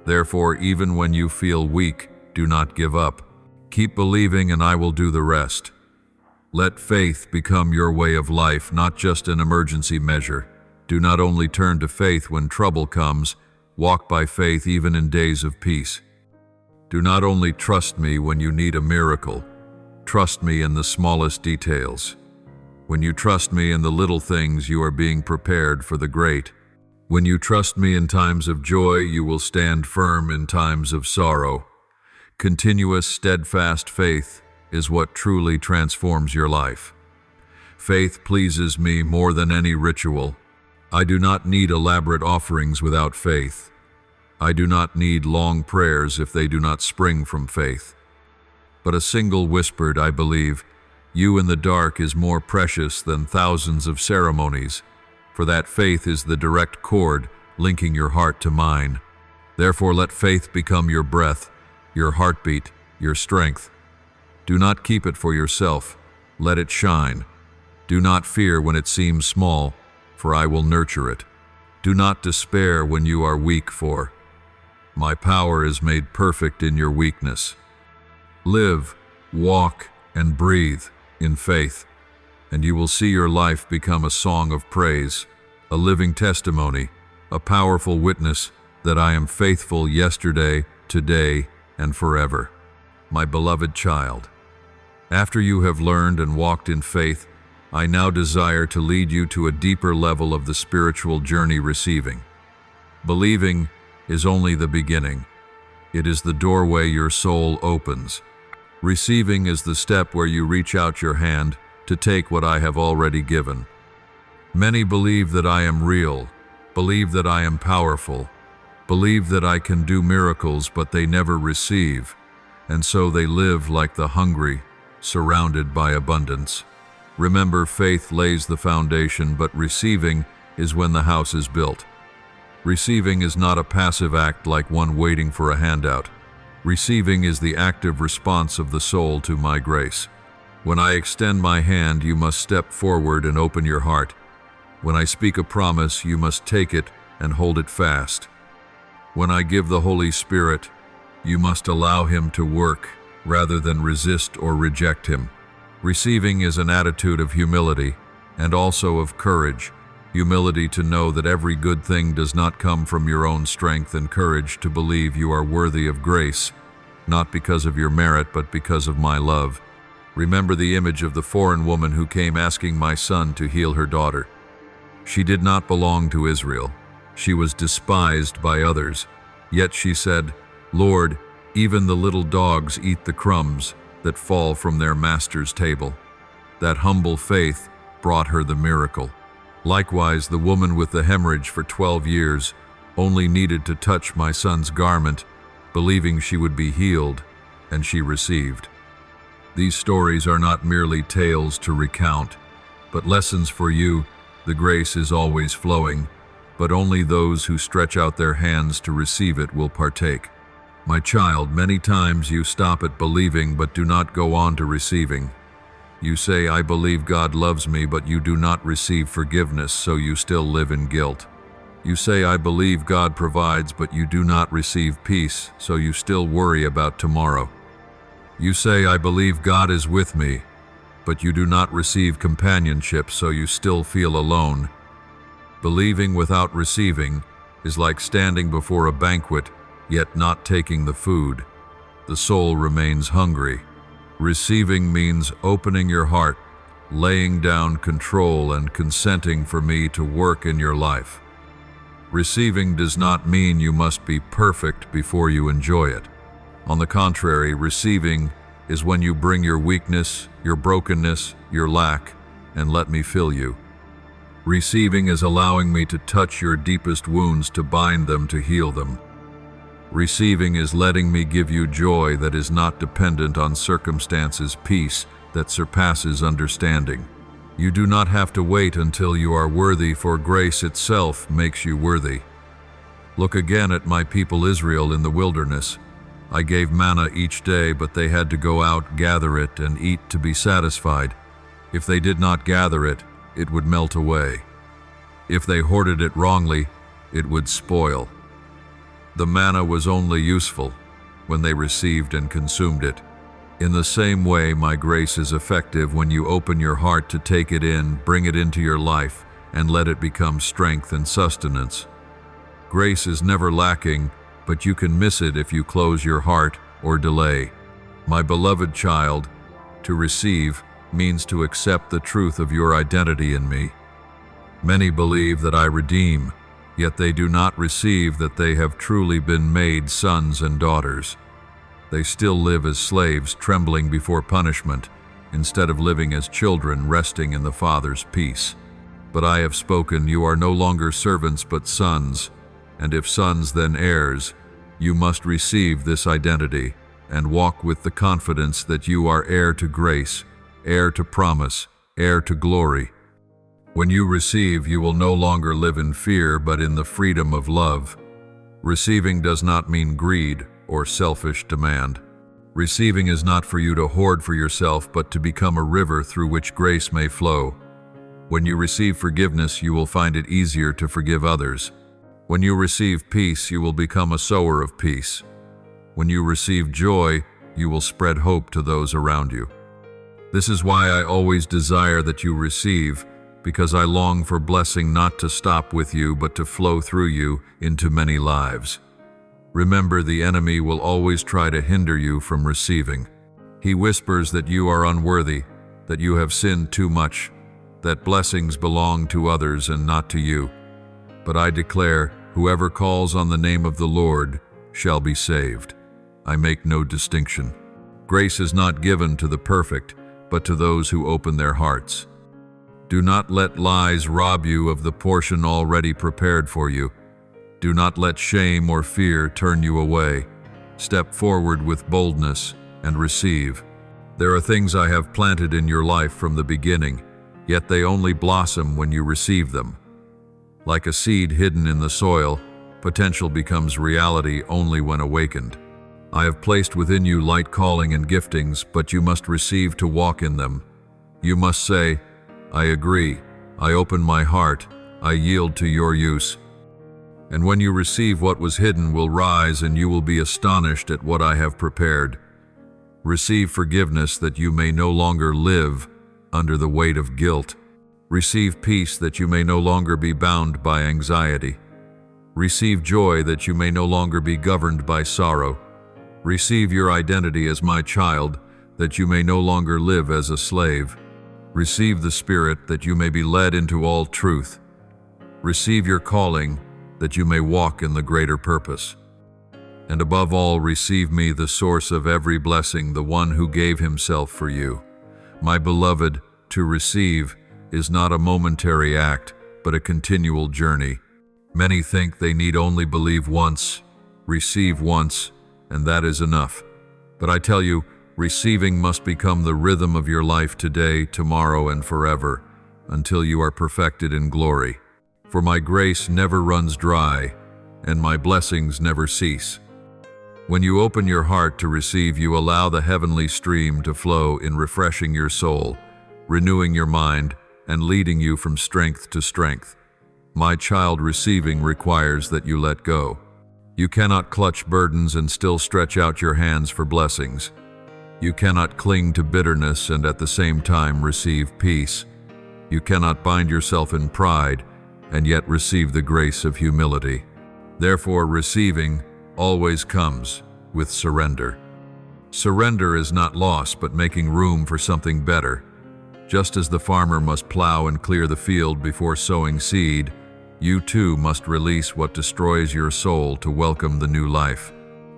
S1: Therefore, even when you feel weak, do not give up. Keep believing and I will do the rest. Let faith become your way of life, not just an emergency measure. Do not only turn to faith when trouble comes, walk by faith even in days of peace. Do not only trust me when you need a miracle, trust me in the smallest details. When you trust me in the little things, you are being prepared for the great. When you trust me in times of joy, you will stand firm in times of sorrow. Continuous, steadfast faith is what truly transforms your life. Faith pleases me more than any ritual. I do not need elaborate offerings without faith. I do not need long prayers if they do not spring from faith. But a single whispered, I believe, you in the dark is more precious than thousands of ceremonies, for that faith is the direct cord linking your heart to mine. Therefore let faith become your breath, your heartbeat, your strength. Do not keep it for yourself, let it shine. Do not fear when it seems small, for I will nurture it. Do not despair when you are weak, for my power is made perfect in your weakness. Live, walk, and breathe in faith, and you will see your life become a song of praise, a living testimony, a powerful witness that I am faithful yesterday, today, and forever. My beloved child, after you have learned and walked in faith, I now desire to lead you to a deeper level of the spiritual journey. Receiving. Believing is only the beginning. It is the doorway your soul opens. Receiving is the step where you reach out your hand to take what I have already given. Many believe that I am real, believe that I am powerful, believe that I can do miracles, but they never receive, and so they live like the hungry, surrounded by abundance. Remember, faith lays the foundation, but receiving is when the house is built. Receiving is not a passive act like one waiting for a handout. Receiving is the active response of the soul to my grace. When I extend my hand, you must step forward and open your heart. When I speak a promise, you must take it and hold it fast. When I give the Holy Spirit, you must allow Him to work rather than resist or reject Him. Receiving is an attitude of humility and also of courage. Humility to know that every good thing does not come from your own strength, and courage to believe you are worthy of grace, not because of your merit, but because of my love. Remember the image of the foreign woman who came asking my son to heal her daughter. She did not belong to Israel. She was despised by others. Yet she said, Lord, even the little dogs eat the crumbs that fall from their master's table. That humble faith brought her the miracle. Likewise, the woman with the hemorrhage for 12 years only needed to touch my son's garment, believing she would be healed, and she received. These stories are not merely tales to recount, but lessons for you. The grace is always flowing, but only those who stretch out their hands to receive it will partake. My child, many times you stop at believing but do not go on to receiving. You say, I believe God loves me, but you do not receive forgiveness, so you still live in guilt. You say, I believe God provides, but you do not receive peace, so you still worry about tomorrow. You say, I believe God is with me, but you do not receive companionship, so you still feel alone. Believing without receiving is like standing before a banquet, yet not taking the food. The soul remains hungry. Receiving means opening your heart, laying down control, and consenting for me to work in your life. Receiving does not mean you must be perfect before you enjoy it. On the contrary, receiving is when you bring your weakness, your brokenness, your lack, and let me fill you. Receiving is allowing me to touch your deepest wounds, to bind them, to heal them. Receiving is letting me give you joy that is not dependent on circumstances, peace that surpasses understanding. You do not have to wait until you are worthy, for grace itself makes you worthy. Look again at my people Israel in the wilderness. I gave manna each day, but they had to go out, gather it, and eat to be satisfied. If they did not gather it, it would melt away. If they hoarded it wrongly, it would spoil. The manna was only useful when they received and consumed it. In the same way, my grace is effective when you open your heart to take it in, bring it into your life, and let it become strength and sustenance. Grace is never lacking, but you can miss it if you close your heart or delay. My beloved child, to receive means to accept the truth of your identity in me. Many believe that I redeem, yet they do not receive that they have truly been made sons and daughters. They still live as slaves, trembling before punishment, instead of living as children, resting in the Father's peace. But I have spoken, you are no longer servants but sons, and if sons, then heirs. You must receive this identity and walk with the confidence that you are heir to grace, heir to promise, heir to glory. When you receive, you will no longer live in fear, but in the freedom of love. Receiving does not mean greed or selfish demand. Receiving is not for you to hoard for yourself, but to become a river through which grace may flow. When you receive forgiveness, you will find it easier to forgive others. When you receive peace, you will become a sower of peace. When you receive joy, you will spread hope to those around you. This is why I always desire that you receive, because I long for blessing not to stop with you, but to flow through you into many lives. Remember, the enemy will always try to hinder you from receiving. He whispers that you are unworthy, that you have sinned too much, that blessings belong to others and not to you. But I declare, whoever calls on the name of the Lord shall be saved. I make no distinction. Grace is not given to the perfect, but to those who open their hearts. Do not let lies rob you of the portion already prepared for you. Do not let shame or fear turn you away. Step forward with boldness and receive. There are things I have planted in your life from the beginning, yet they only blossom when you receive them. Like a seed hidden in the soil, potential becomes reality only when awakened. I have placed within you light calling and giftings, but you must receive to walk in them. You must say, I agree, I open my heart, I yield to your use. And when you receive, what was hidden will rise, and you will be astonished at what I have prepared. Receive forgiveness that you may no longer live under the weight of guilt. Receive peace that you may no longer be bound by anxiety. Receive joy that you may no longer be governed by sorrow. Receive your identity as my child, that you may no longer live as a slave. Receive the Spirit that you may be led into all truth. Receive your calling, that you may walk in the greater purpose. And above all, receive me, the source of every blessing, the one who gave himself for you. My beloved, to receive is not a momentary act, but a continual journey. Many think they need only believe once, receive once, and that is enough. But I tell you, receiving must become the rhythm of your life today, tomorrow, and forever, until you are perfected in glory. For my grace never runs dry, and my blessings never cease. When you open your heart to receive, you allow the heavenly stream to flow in, refreshing your soul, renewing your mind, and leading you from strength to strength. My child, receiving requires that you let go. You cannot clutch burdens and still stretch out your hands for blessings. You cannot cling to bitterness and at the same time receive peace. You cannot bind yourself in pride and yet receive the grace of humility. Therefore, receiving always comes with surrender. Surrender is not loss, but making room for something better. Just as the farmer must plow and clear the field before sowing seed, you too must release what destroys your soul to welcome the new life.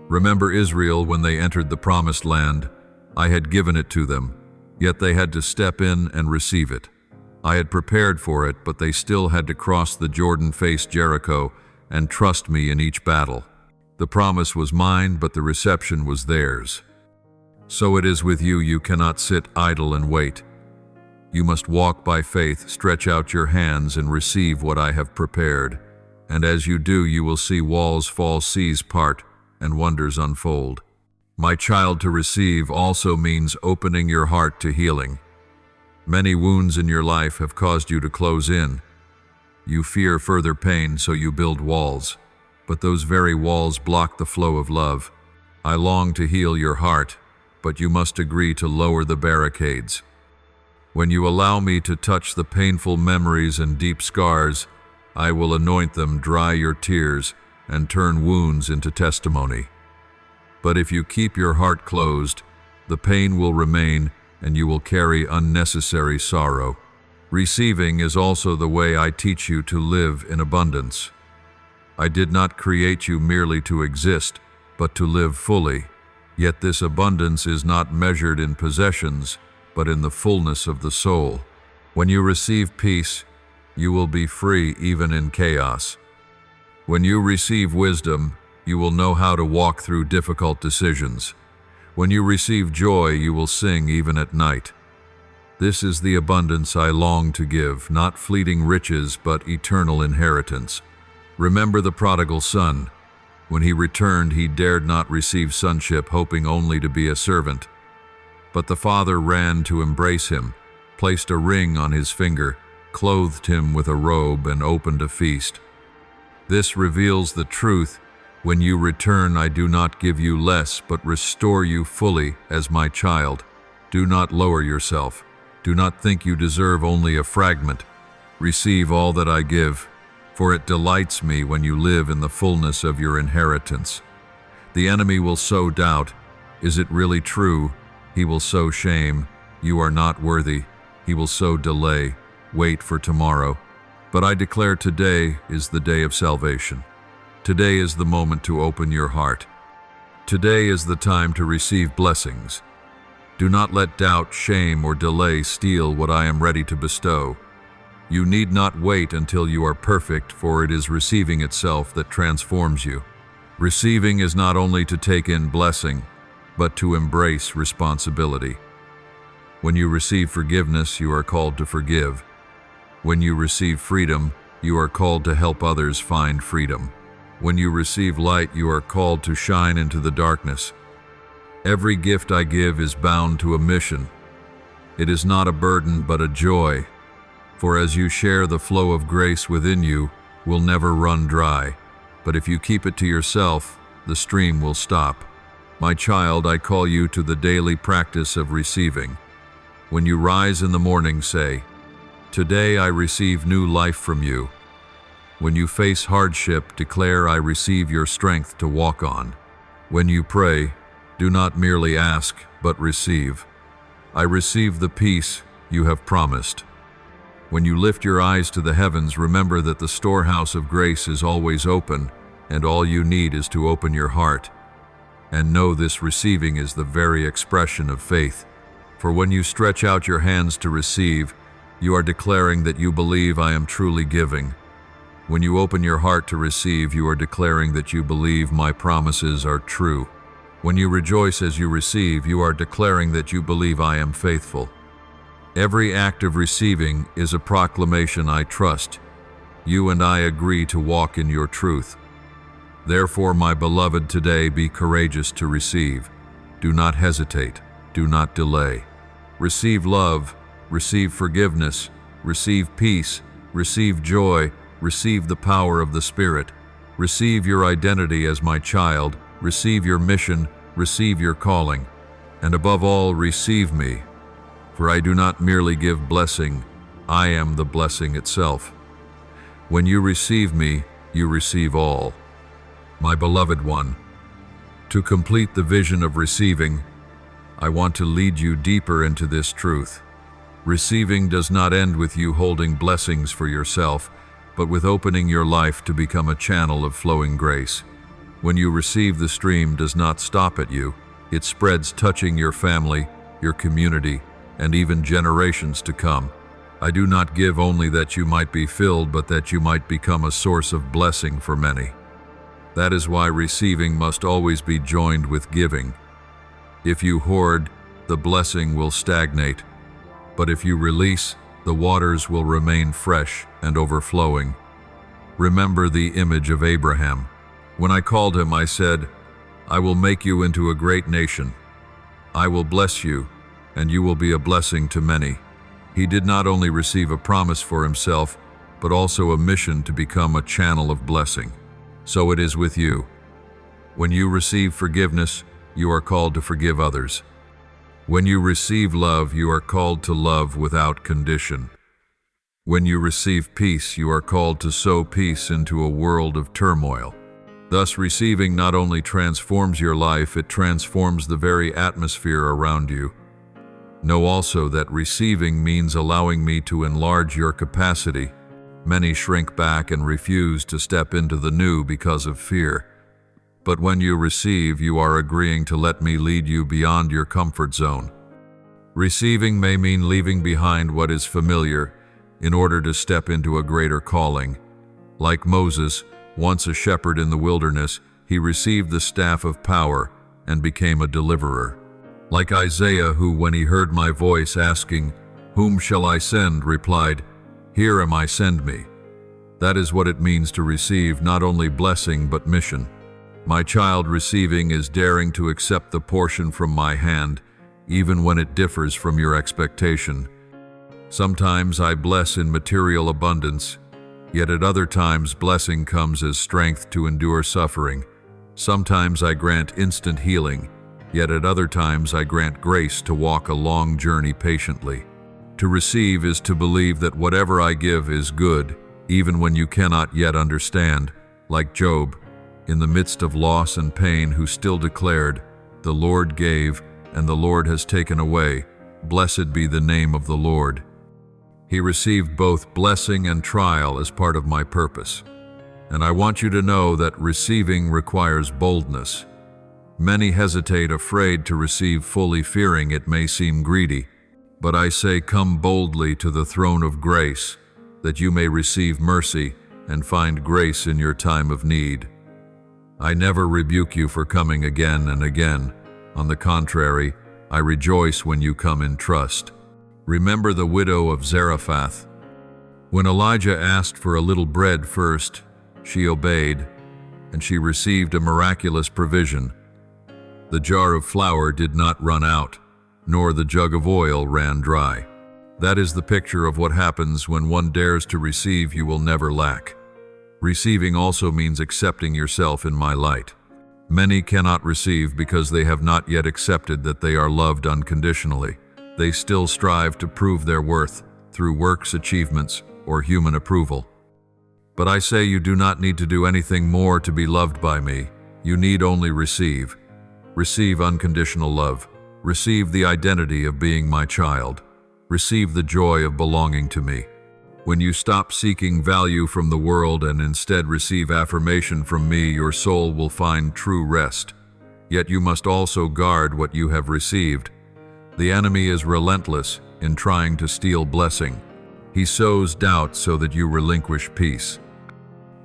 S1: Remember Israel when they entered the promised land. I had given it to them, yet they had to step in and receive it. I had prepared for it, but they still had to cross the Jordan-faced Jericho and trust me in each battle. The promise was mine, but the reception was theirs. So it is with you. You cannot sit idle and wait. You must walk by faith, stretch out your hands, and receive what I have prepared. And as you do, you will see walls fall, seas part, and wonders unfold. My child, to receive also means opening your heart to healing. Many wounds in your life have caused you to close in. You fear further pain, so you build walls. But those very walls block the flow of love. I long to heal your heart, but you must agree to lower the barricades. When you allow me to touch the painful memories and deep scars, I will anoint them, dry your tears, and turn wounds into testimony. But if you keep your heart closed, the pain will remain and you will carry unnecessary sorrow. Receiving is also the way I teach you to live in abundance. I did not create you merely to exist, but to live fully. Yet this abundance is not measured in possessions, but in the fullness of the soul. When you receive peace, you will be free even in chaos. When you receive wisdom, you will know how to walk through difficult decisions. When you receive joy, you will sing even at night. This is the abundance I long to give, not fleeting riches, but eternal inheritance. Remember the prodigal son. When he returned, he dared not receive sonship, hoping only to be a servant. But the father ran to embrace him, placed a ring on his finger, clothed him with a robe, and opened a feast. This reveals the truth. When you return, I do not give you less, but restore you fully as my child. Do not lower yourself. Do not think you deserve only a fragment. Receive all that I give, for it delights me when you live in the fullness of your inheritance. The enemy will sow doubt. Is it really true? He will sow shame. You are not worthy. He will sow delay. Wait for tomorrow. But I declare today is the day of salvation. Today is the moment to open your heart. Today is the time to receive blessings. Do not let doubt, shame, or delay steal what I am ready to bestow. You need not wait until you are perfect, for it is receiving itself that transforms you. Receiving is not only to take in blessing, but to embrace responsibility. When you receive forgiveness, you are called to forgive. When you receive freedom, you are called to help others find freedom. When you receive light, you are called to shine into the darkness. Every gift I give is bound to a mission. It is not a burden, but a joy. For as you share, the flow of grace within you will never run dry. But if you keep it to yourself, the stream will stop. My child, I call you to the daily practice of receiving. When you rise in the morning, say, "Today I receive new life from you." When you face hardship, declare, "I receive your strength to walk on." When you pray, do not merely ask, but receive. I receive the peace you have promised. When you lift your eyes to the heavens, remember that the storehouse of grace is always open, and all you need is to open your heart. And know this receiving is the very expression of faith. For when you stretch out your hands to receive, you are declaring that you believe I am truly giving. When you open your heart to receive, you are declaring that you believe my promises are true. When you rejoice as you receive, you are declaring that you believe I am faithful. Every act of receiving is a proclamation I trust. You and I agree to walk in your truth. Therefore, my beloved, today be courageous to receive. Do not hesitate. Do not delay. Receive love. Receive forgiveness. Receive peace. Receive joy. Receive the power of the Spirit. Receive your identity as my child. Receive your mission. Receive your calling. And above all, receive me. For I do not merely give blessing, I am the blessing itself. When you receive me, you receive all. My beloved one, to complete the vision of receiving, I want to lead you deeper into this truth. Receiving does not end with you holding blessings for yourself, but with opening your life to become a channel of flowing grace. When you receive, the stream does not stop at you. It spreads, touching your family, your community, and even generations to come. I do not give only that you might be filled, but that you might become a source of blessing for many. That is why receiving must always be joined with giving. If you hoard, the blessing will stagnate. But if you release, the waters will remain fresh and overflowing. Remember the image of Abraham. When I called him, I said, I will make you into a great nation. I will bless you, and you will be a blessing to many. He did not only receive a promise for himself, but also a mission to become a channel of blessing. So it is with you. When you receive forgiveness, you are called to forgive others. When you receive love, you are called to love without condition. When you receive peace, you are called to sow peace into a world of turmoil. Thus, receiving not only transforms your life, it transforms the very atmosphere around you. Know also that receiving means allowing me to enlarge your capacity. Many shrink back and refuse to step into the new because of fear. But when you receive, you are agreeing to let me lead you beyond your comfort zone. Receiving may mean leaving behind what is familiar in order to step into a greater calling. Like Moses, once a shepherd in the wilderness, he received the staff of power and became a deliverer. Like Isaiah, who, when he heard my voice asking, "Whom shall I send?" replied, "Here am I, send me." That is what it means to receive not only blessing but mission. My child, receiving is daring to accept the portion from my hand, even when it differs from your expectation. Sometimes I bless in material abundance, yet at other times blessing comes as strength to endure suffering. Sometimes I grant instant healing, yet at other times I grant grace to walk a long journey patiently. To receive is to believe that whatever I give is good, even when you cannot yet understand, like Job, in the midst of loss and pain, who still declared, "The Lord gave, and the Lord has taken away. Blessed be the name of the Lord." He received both blessing and trial as part of my purpose. And I want you to know that receiving requires boldness. Many hesitate, afraid to receive fully, fearing it may seem greedy. But I say, come boldly to the throne of grace, that you may receive mercy and find grace in your time of need. I never rebuke you for coming again and again. On the contrary, I rejoice when you come in trust. Remember the widow of Zarephath. When Elijah asked for a little bread first, she obeyed, and she received a miraculous provision. The jar of flour did not run out, nor the jug of oil ran dry. That is the picture of what happens when one dares to receive. You will never lack. Receiving also means accepting yourself in my light. Many cannot receive because they have not yet accepted that they are loved unconditionally. They still strive to prove their worth through works, achievements, or human approval. But I say you do not need to do anything more to be loved by me. You need only receive. Receive unconditional love. Receive the identity of being my child. Receive the joy of belonging to me. When you stop seeking value from the world and instead receive affirmation from me, your soul will find true rest. Yet you must also guard what you have received. The enemy is relentless in trying to steal blessing. He sows doubt so that you relinquish peace.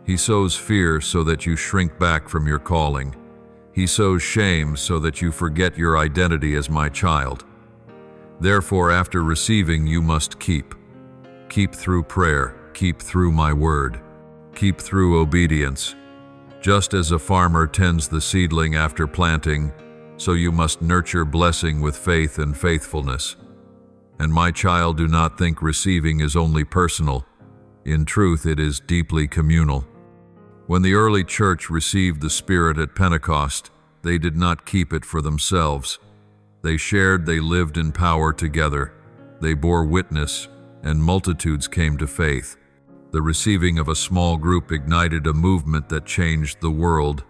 S1: He sows fear so that you shrink back from your calling. He sows shame so that you forget your identity as my child. Therefore, after receiving, you must keep. Keep through prayer, keep through my word, keep through obedience. Just as a farmer tends the seedling after planting, so you must nurture blessing with faith and faithfulness. And my child, do not think receiving is only personal. In truth, it is deeply communal. When the early church received the Spirit at Pentecost, they did not keep it for themselves. They shared, they lived in power together. They bore witness, and multitudes came to faith. The receiving of a small group ignited a movement that changed the world.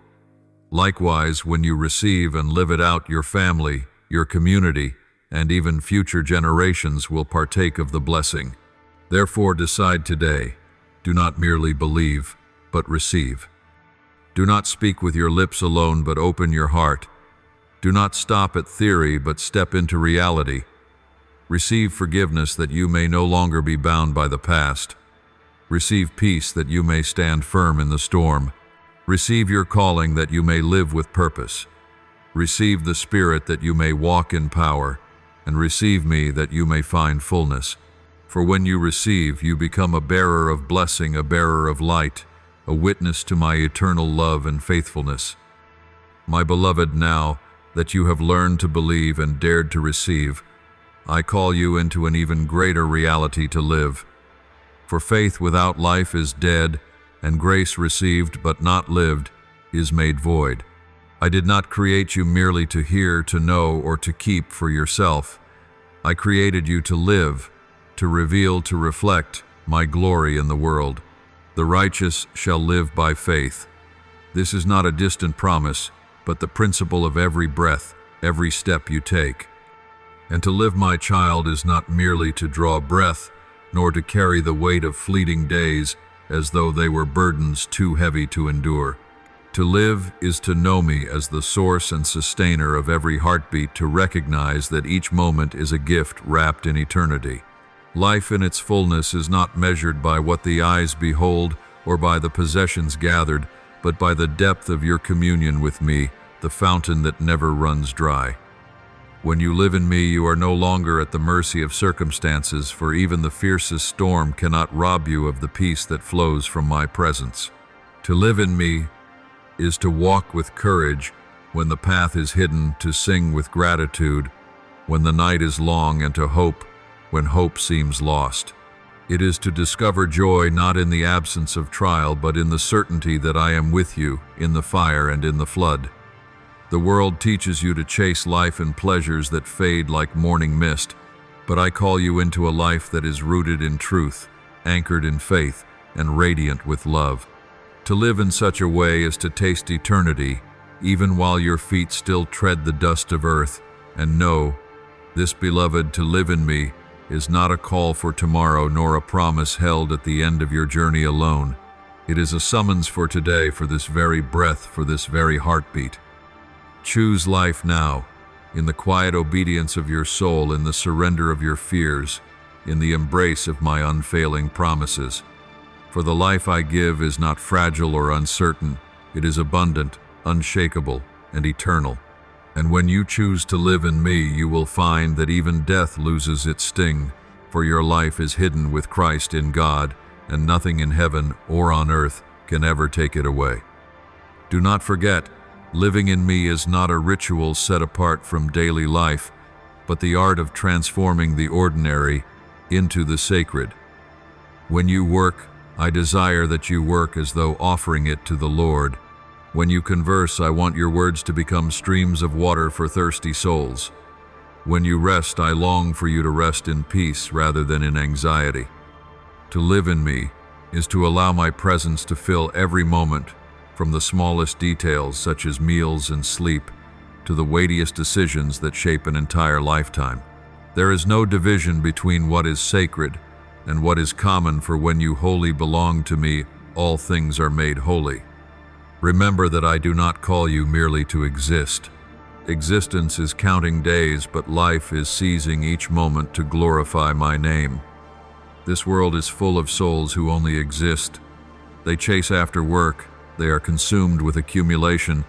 S1: Likewise, when you receive and live it out, your family, your community, and even future generations will partake of the blessing. Therefore, decide today, do not merely believe, but receive. Do not speak with your lips alone, but open your heart. Do not stop at theory, but step into reality. Receive forgiveness that you may no longer be bound by the past. Receive peace that you may stand firm in the storm. Receive your calling that you may live with purpose. Receive the Spirit that you may walk in power, and receive me that you may find fullness. For when you receive, you become a bearer of blessing, a bearer of light, a witness to my eternal love and faithfulness. My beloved, now that you have learned to believe and dared to receive, I call you into an even greater reality to live. For faith without life is dead, and grace received but not lived is made void. I did not create you merely to hear, to know, or to keep for yourself. I created you to live, to reveal, to reflect my glory in the world. The righteous shall live by faith. This is not a distant promise, but the principle of every breath, every step you take. And to live, my child, is not merely to draw breath, nor to carry the weight of fleeting days as though they were burdens too heavy to endure. To live is to know me as the source and sustainer of every heartbeat, to recognize that each moment is a gift wrapped in eternity. Life in its fullness is not measured by what the eyes behold or by the possessions gathered, but by the depth of your communion with me, the fountain that never runs dry. When you live in me, you are no longer at the mercy of circumstances, for even the fiercest storm cannot rob you of the peace that flows from my presence. To live in me is to walk with courage when the path is hidden, to sing with gratitude when the night is long, and to hope when hope seems lost. It is to discover joy not in the absence of trial, but in the certainty that I am with you in the fire and in the flood. The world teaches you to chase life and pleasures that fade like morning mist, but I call you into a life that is rooted in truth, anchored in faith, and radiant with love. To live in such a way is to taste eternity, even while your feet still tread the dust of earth, and know, this beloved, to live in me is not a call for tomorrow, nor a promise held at the end of your journey alone. It is a summons for today, for this very breath, for this very heartbeat. Choose life now, in the quiet obedience of your soul, in the surrender of your fears, in the embrace of my unfailing promises. For the life I give is not fragile or uncertain, it is abundant, unshakable, and eternal. And when you choose to live in me, you will find that even death loses its sting, for your life is hidden with Christ in God, and nothing in heaven or on earth can ever take it away. Do not forget, living in me is not a ritual set apart from daily life, but the art of transforming the ordinary into the sacred. When you work, I desire that you work as though offering it to the Lord. When you converse, I want your words to become streams of water for thirsty souls. When you rest, I long for you to rest in peace rather than in anxiety. To live in me is to allow my presence to fill every moment, from the smallest details such as meals and sleep to the weightiest decisions that shape an entire lifetime. There is no division between what is sacred and what is common, for when you wholly belong to me, all things are made holy. Remember that I do not call you merely to exist. Existence is counting days, but life is seizing each moment to glorify my name. This world is full of souls who only exist. They chase after work, they are consumed with accumulation,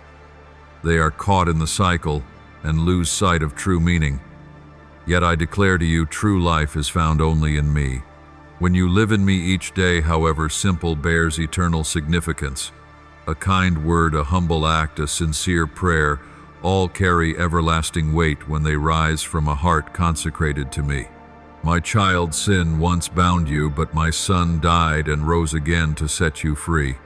S1: they are caught in the cycle and lose sight of true meaning. Yet I declare to you, true life is found only in me. When you live in me, each day, however simple, bears eternal significance. A kind word, a humble act, a sincere prayer, all carry everlasting weight when they rise from a heart consecrated to me. My child, sin once bound you, but my Son died and rose again to set you free.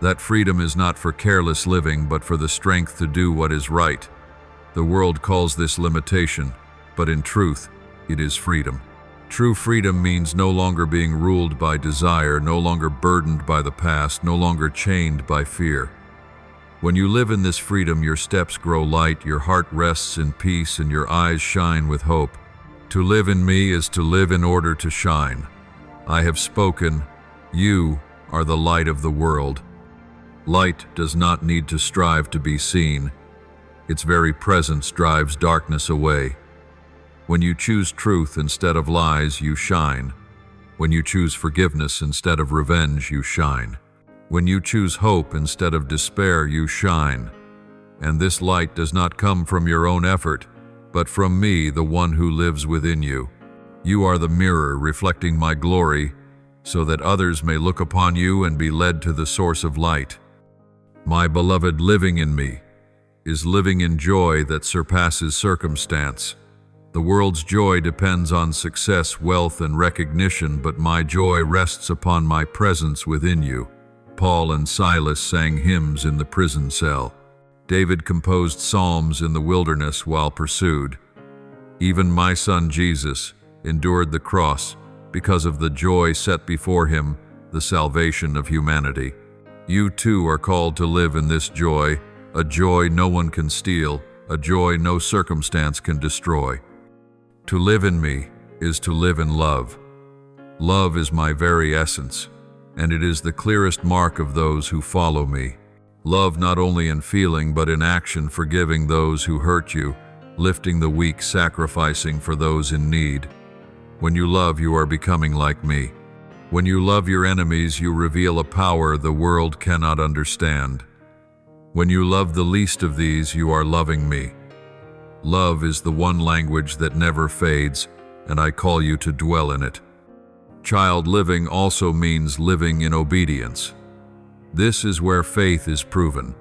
S1: That freedom is not for careless living, but for the strength to do what is right. The world calls this limitation, but in truth, it is freedom. True freedom means no longer being ruled by desire, no longer burdened by the past, no longer chained by fear. When you live in this freedom, your steps grow light, your heart rests in peace, and your eyes shine with hope. To live in me is to live in order to shine. I have spoken. You are the light of the world. Light does not need to strive to be seen. Its very presence drives darkness away. When you choose truth instead of lies, you shine. When you choose forgiveness instead of revenge, you shine. When you choose hope instead of despair, you shine. And this light does not come from your own effort, but from me, the one who lives within you. You are the mirror reflecting my glory, so that others may look upon you and be led to the source of light. My beloved, living in me is living in joy that surpasses circumstance. The world's joy depends on success, wealth, and recognition, but my joy rests upon my presence within you. Paul and Silas sang hymns in the prison cell. David composed psalms in the wilderness while pursued. Even my son Jesus endured the cross because of the joy set before him, the salvation of humanity. You too are called to live in this joy, a joy no one can steal, a joy no circumstance can destroy. To live in me is to live in love. Love is my very essence, and it is the clearest mark of those who follow me. Love not only in feeling but in action, forgiving those who hurt you, lifting the weak, sacrificing for those in need. When you love, you are becoming like me. When you love your enemies, you reveal a power the world cannot understand. When you love the least of these, you are loving me. Love is the one language that never fades, and I call you to dwell in it. Child, living also means living in obedience. This is where faith is proven.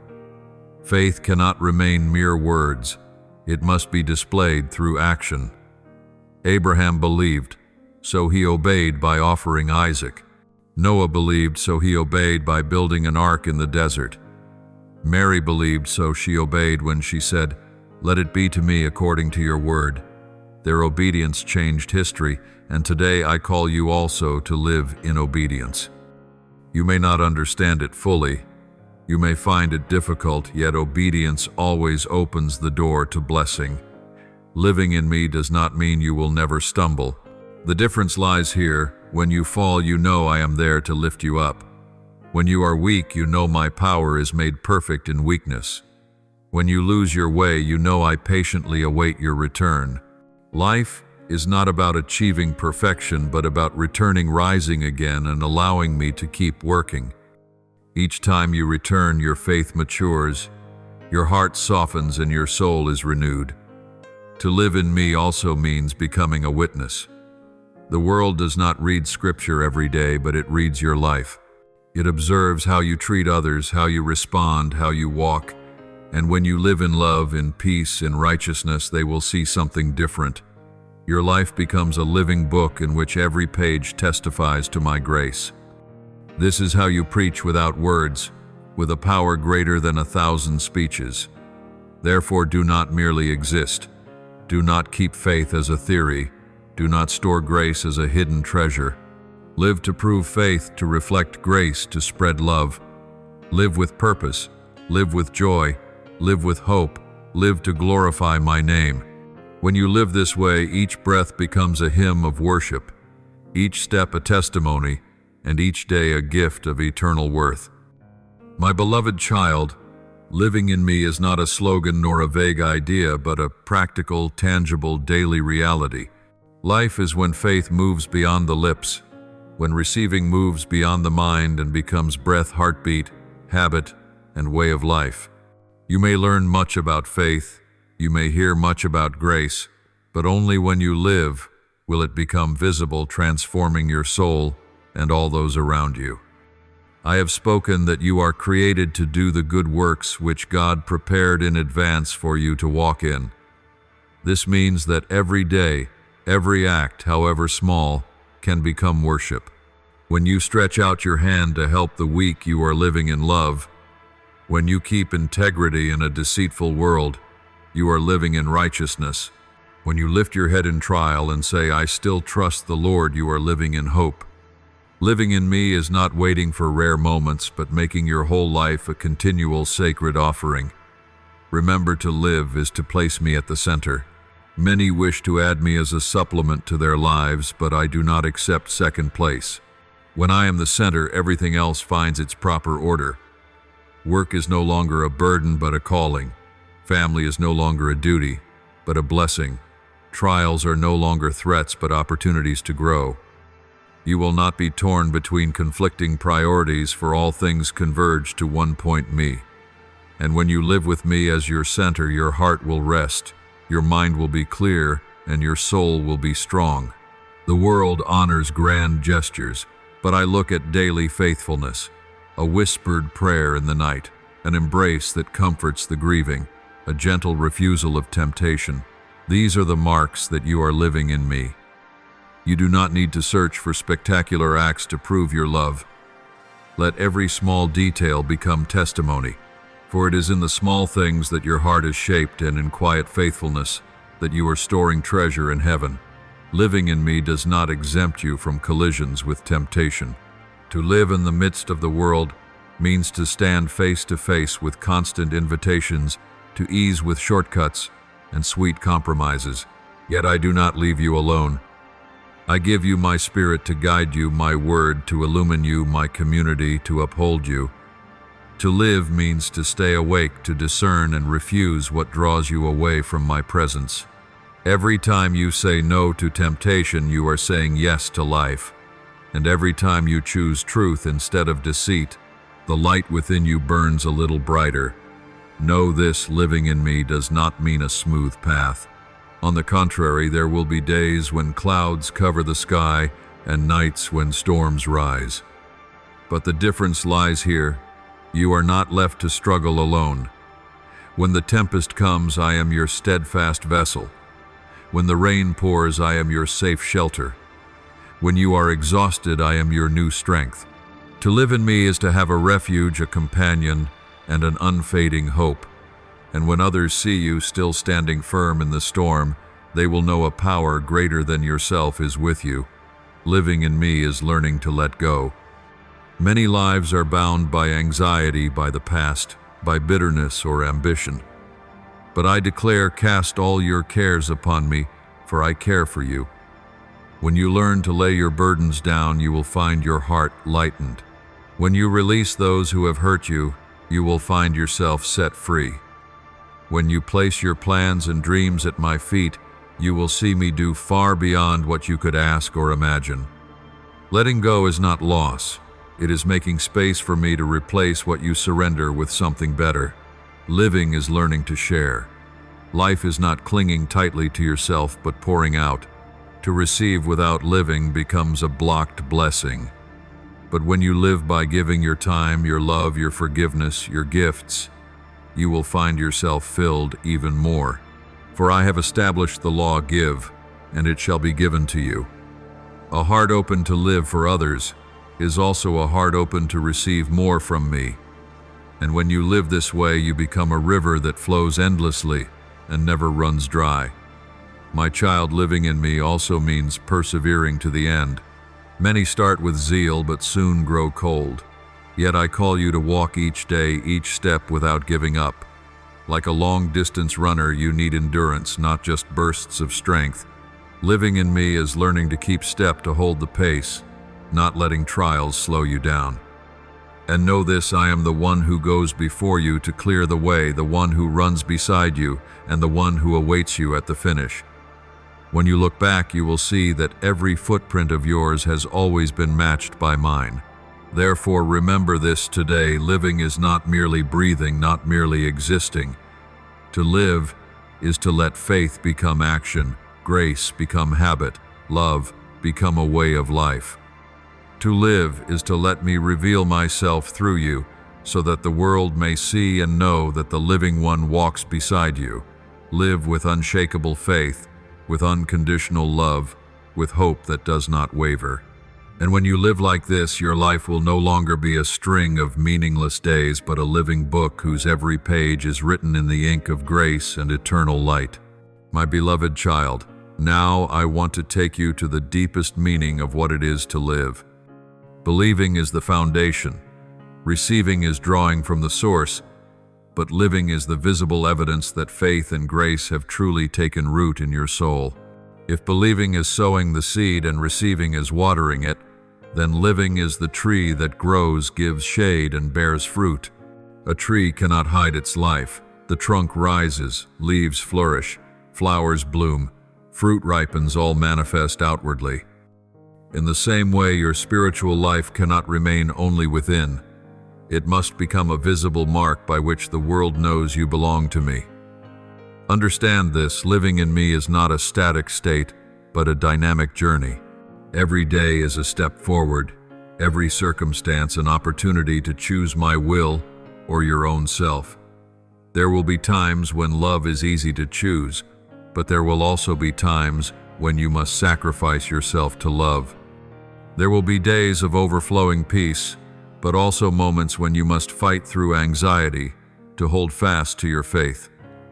S1: Faith cannot remain mere words. It must be displayed through action. Abraham believed, so he obeyed by offering Isaac. Noah believed, so he obeyed by building an ark in the desert. Mary believed, so she obeyed when she said, "Let it be to me according to your word." Their obedience changed history, and today I call you also to live in obedience. You may not understand it fully. You may find it difficult, yet obedience always opens the door to blessing. Living in me does not mean you will never stumble. The difference lies here. When you fall, you know I am there to lift you up. When you are weak, you know my power is made perfect in weakness. When you lose your way, you know I patiently await your return. Life is not about achieving perfection, but about returning, rising again, and allowing me to keep working. Each time you return, your faith matures, your heart softens, and your soul is renewed. To live in me also means becoming a witness. The world does not read scripture every day, but it reads your life. It observes how you treat others, how you respond, how you walk. And when you live in love, in peace, in righteousness, they will see something different. Your life becomes a living book in which every page testifies to my grace. This is how you preach without words, with a power greater than 1,000 speeches. Therefore, do not merely exist. Do not keep faith as a theory. Do not store grace as a hidden treasure. Live to prove faith, to reflect grace, to spread love. Live with purpose. Live with joy. Live with hope. Live to glorify my name. When you live this way, each breath becomes a hymn of worship, each step a testimony, and each day a gift of eternal worth. My beloved child, living in me is not a slogan nor a vague idea, but a practical, tangible, daily reality. Life is when faith moves beyond the lips, when receiving moves beyond the mind and becomes breath, heartbeat, habit, and way of life. You may learn much about faith, you may hear much about grace, but only when you live will it become visible, transforming your soul and all those around you. I have spoken that you are created to do the good works which God prepared in advance for you to walk in. This means that every day, every act, however small, can become worship. When you stretch out your hand to help the weak, you are living in love. When you keep integrity in a deceitful world, you are living in righteousness. When you lift your head in trial and say, "I still trust the Lord," you are living in hope. Living in me is not waiting for rare moments, but making your whole life a continual sacred offering. Remember, to live is to place me at the center. Many wish to add me as a supplement to their lives, but I do not accept second place. When I am the center, everything else finds its proper order. Work is no longer a burden, but a calling. Family is no longer a duty, but a blessing. Trials are no longer threats but opportunities to grow. You will not be torn between conflicting priorities, for all things converge to one point, me. And when you live with me as your center, your heart will rest, your mind will be clear, and your soul will be strong. The world honors grand gestures, but I look at daily faithfulness, a whispered prayer in the night, an embrace that comforts the grieving, a gentle refusal of temptation. These are the marks that you are living in me. You do not need to search for spectacular acts to prove your love. Let every small detail become testimony, for it is in the small things that your heart is shaped, and in quiet faithfulness that you are storing treasure in heaven. Living in me does not exempt you from collisions with temptation. To live in the midst of the world means to stand face to face with constant invitations to ease with shortcuts and sweet compromises. Yet I do not leave you alone. I give you my spirit to guide you, my word to illumine you, my community to uphold you. To live means to stay awake, to discern and refuse what draws you away from my presence. Every time you say no to temptation, you are saying yes to life. And every time you choose truth instead of deceit, the light within you burns a little brighter. Know this: living in me does not mean a smooth path. On the contrary, there will be days when clouds cover the sky and nights when storms rise. But the difference lies here. You are not left to struggle alone. When the tempest comes, I am your steadfast vessel. When the rain pours, I am your safe shelter. When you are exhausted, I am your new strength. To live in me is to have a refuge, a companion, and an unfading hope. And when others see you still standing firm in the storm, they will know a power greater than yourself is with you. Living in me is learning to let go. Many lives are bound by anxiety, by the past, by bitterness or ambition. But I declare, cast all your cares upon me, for I care for you. When you learn to lay your burdens down, you will find your heart lightened. When you release those who have hurt you, you will find yourself set free. When you place your plans and dreams at my feet, you will see me do far beyond what you could ask or imagine. Letting go is not loss. It is making space for me to replace what you surrender with something better. Living is learning to share. Life is not clinging tightly to yourself, but pouring out. To receive without living becomes a blocked blessing. But when you live by giving your time, your love, your forgiveness, your gifts, you will find yourself filled even more. For I have established the law: give, and it shall be given to you. A heart open to live for others is also a heart open to receive more from me. And when you live this way, you become a river that flows endlessly and never runs dry. My child, living in me also means persevering to the end. Many start with zeal but soon grow cold. Yet I call you to walk each day, each step without giving up. Like a long-distance runner, you need endurance, not just bursts of strength. Living in me is learning to keep step, to hold the pace, not letting trials slow you down. And know this: I am the one who goes before you to clear the way, the one who runs beside you, and the one who awaits you at the finish. When you look back, you will see that every footprint of yours has always been matched by mine. Therefore, remember this today: living is not merely breathing, not merely existing. To live is to let faith become action, grace become habit, love become a way of life. To live is to let me reveal myself through you, so that the world may see and know that the living one walks beside you. Live with unshakable faith, with unconditional love, with hope that does not waver. And when you live like this, your life will no longer be a string of meaningless days, but a living book whose every page is written in the ink of grace and eternal light. My beloved child, now I want to take you to the deepest meaning of what it is to live. Believing is the foundation. Receiving is drawing from the source, but living is the visible evidence that faith and grace have truly taken root in your soul. If believing is sowing the seed and receiving is watering it, then living is the tree that grows, gives shade, and bears fruit. A tree cannot hide its life. The trunk rises, leaves flourish, flowers bloom, fruit ripens, all manifest outwardly. In the same way, your spiritual life cannot remain only within. It must become a visible mark by which the world knows you belong to me. Understand this: living in me is not a static state, but a dynamic journey. Every day is a step forward, every circumstance an opportunity to choose my will or your own self. There will be times when love is easy to choose, but there will also be times when you must sacrifice yourself to love. There will be days of overflowing peace, but also moments when you must fight through anxiety to hold fast to your faith.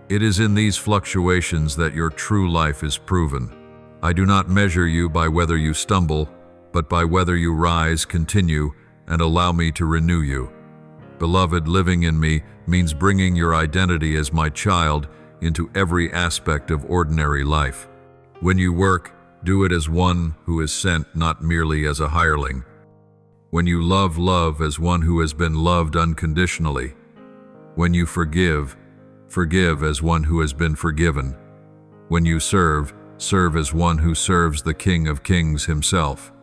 S1: It is in these fluctuations that your true life is proven. I do not measure you by whether you stumble, but by whether you rise, continue, and allow me to renew you. Beloved, living in me means bringing your identity as my child into every aspect of ordinary life. When you work, do it as one who is sent, not merely as a hireling. When you love, love as one who has been loved unconditionally. When you forgive, forgive as one who has been forgiven. When you serve, serve as one who serves the King of Kings himself.